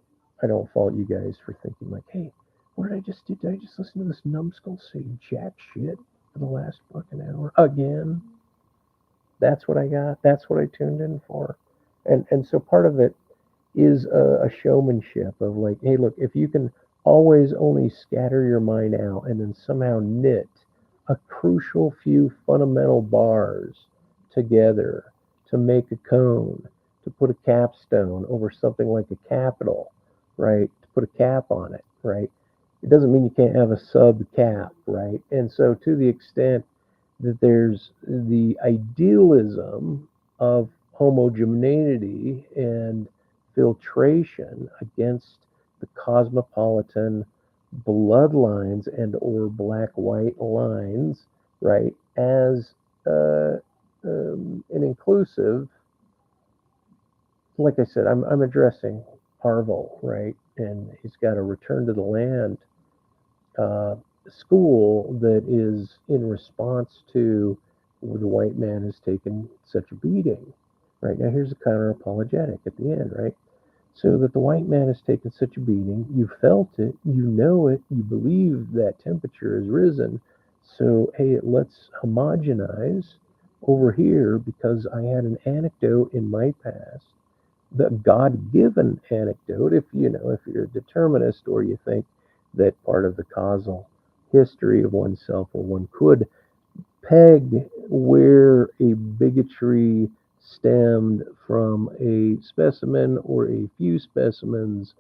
Speaker 1: fault you guys for thinking like, hey, what did I just do? Did I just listen to this numbskull say jack shit for the last fucking hour again? That's what I got. That's what I tuned in for, and so part of it is a showmanship of like, hey, look, if you can always only scatter your mind out and then somehow knit a crucial few fundamental bars together to make a cone, to put a capstone over something like a capital, right? To put a cap on it, right? It doesn't mean you can't have a sub cap, right? And so to the extent that there's the idealism of homogeneity and filtration against the cosmopolitan bloodlines and or black-white lines, right, as an inclusive, like I said, I'm addressing Harville, right, and he's got a return to the land uh, school that is in response to the white man has taken such a beating. Right now, here's a counter-apologetic at the end, right? So that the white man has taken such a beating, you felt it, you know it, you believe that temperature has risen. So, hey, let's homogenize over here because I had an anecdote in my past, the God-given anecdote, if you know, if you're a determinist or you think that part of the causal history of oneself or one could peg where a bigotry stemmed from a specimen or a few specimens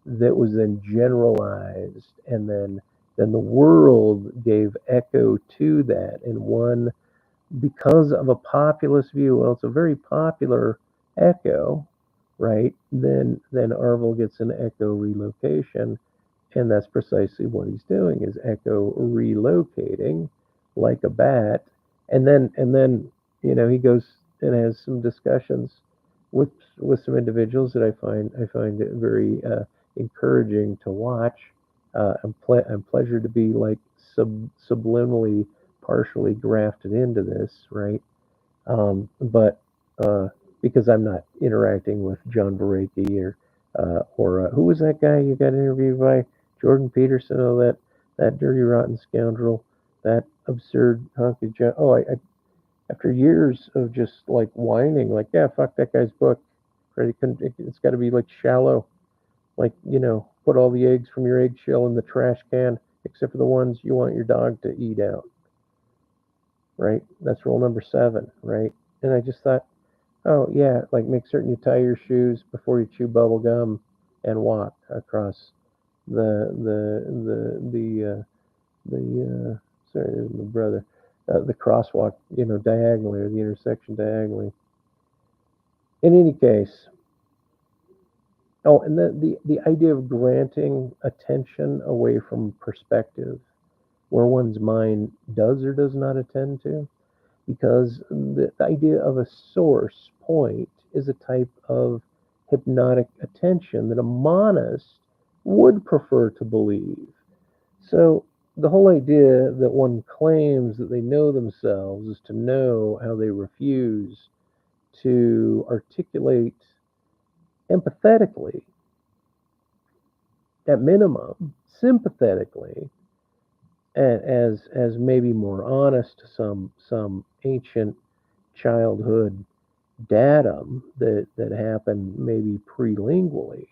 Speaker 1: that was then generalized and then the world gave echo to that and one because of a populist view, well, it's a very popular echo, right? Then Arvel gets an echo relocation, and that's precisely what he's doing is echo relocating like a bat, and then he goes and has some discussions with some individuals that I find it very encouraging to watch. I'm pleasured to be like subliminally partially grafted into this, right? But because I'm not interacting with John Baraki or who was that guy you got interviewed by? Jordan Peterson, oh that dirty rotten scoundrel, that absurd hunk of John. Oh, I after years of just like whining, like yeah, fuck that guy's book. Right? It's got to be like shallow, like put all the eggs from your eggshell in the trash can, except for the ones you want your dog to eat out. Right? That's rule number 7. Right? And I just thought, oh yeah, like make certain you tie your shoes before you chew bubble gum and walk across the Sorry, there's my brother. The crosswalk, diagonally, or the intersection diagonally. In any case, and the idea of granting attention away from perspective, where one's mind does or does not attend to, because the idea of a source point is a type of hypnotic attention that a monist would prefer to believe. So the whole idea that one claims that they know themselves is to know how they refuse to articulate empathetically, at minimum, sympathetically, as maybe more honest, some ancient childhood datum that happened maybe prelingually,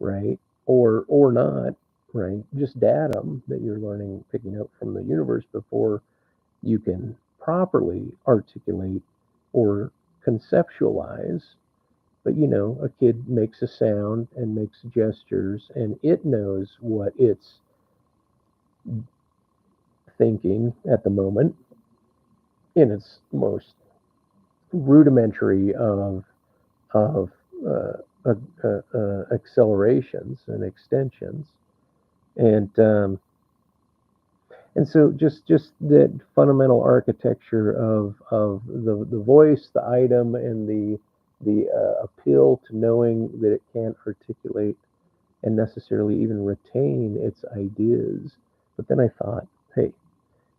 Speaker 1: right? Or not, right? Just datum that you're learning, picking up from the universe before you can properly articulate or conceptualize. But a kid makes a sound and makes gestures, and it knows what it's thinking at the moment in its most rudimentary of uh, accelerations and extensions, and so just that fundamental architecture of the voice, the item, and the appeal to knowing that it can't articulate and necessarily even retain its ideas. But then I thought, hey,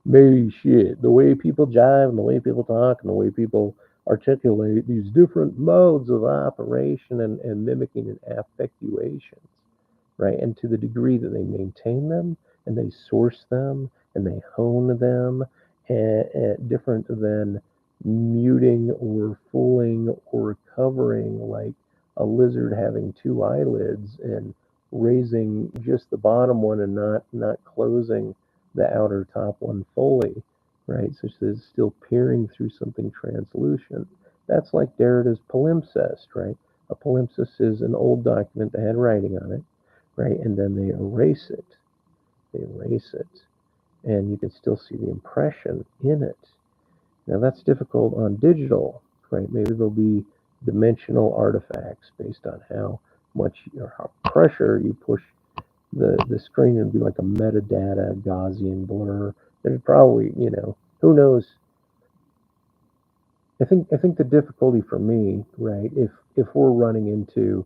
Speaker 1: maybe shit, the way people jive and the way people talk and the way people articulate these different modes of operation and mimicking and affectuations, right? And to the degree that they maintain them and they source them and they hone them, different than muting or fooling or covering like a lizard having two eyelids and raising just the bottom one and not closing the outer top one fully, right? Such that it's still peering through something translucent. That's like Derrida's palimpsest, right? A palimpsest is an old document that had writing on it, right? And then they erase it. They erase it. And you can still see the impression in it. Now that's difficult on digital, right? Maybe there'll be dimensional artifacts based on how much or how pressure you push the screen. It'd be like a metadata Gaussian blur. There's probably, who knows. I think the difficulty for me, right, if we're running into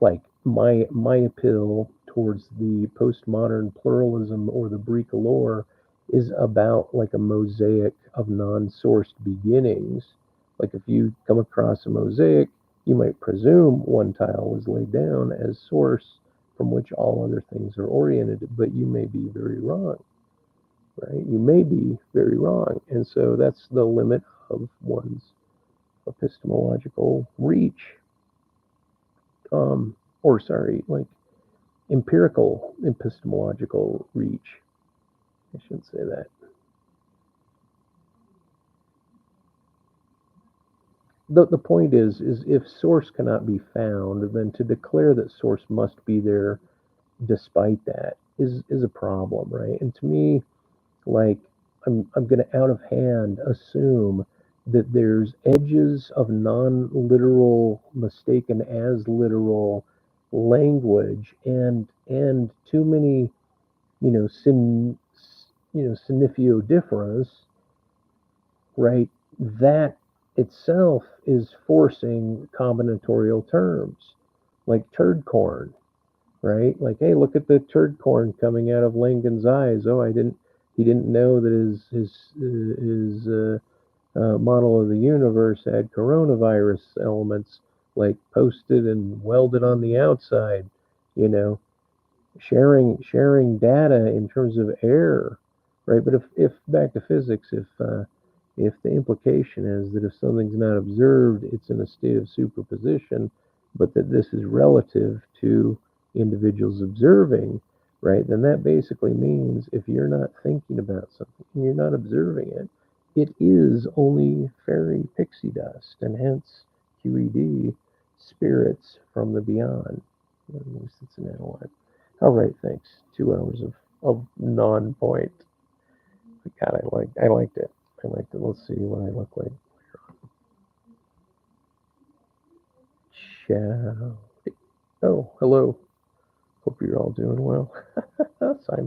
Speaker 1: like my appeal towards the postmodern pluralism or the bricoleur is about like a mosaic of non-sourced beginnings. Like if you come across a mosaic, you might presume one tile was laid down as source from which all other things are oriented, but you may be very wrong, right? You may be very wrong. And so that's the limit of one's epistemological reach. Or sorry, like empirical epistemological reach. I shouldn't say that. The point is if source cannot be found, then to declare that source must be there despite that is a problem, right? And to me, like I'm going to out of hand assume that there's edges of non-literal mistaken as literal language and too many significo difference, right? That itself is forcing combinatorial terms, like turd corn, right? Like, hey, look at the turd corn coming out of Langdon's eyes. Oh, he didn't know that his model of the universe had coronavirus elements like posted and welded on the outside, you know, sharing data in terms of error, right? But if back to physics, if the implication is that if something's not observed, it's in a state of superposition, but that this is relative to individuals observing, right? Then that basically means if you're not thinking about something and you're not observing it, it is only fairy pixie dust, and hence QED, spirits from the beyond. At least it's an analog. All right, thanks. 2 hours of non-point. God, I liked it. I liked it. Let's see what I look like. Ciao. Oh, hello. Hope you're all doing well. Simon.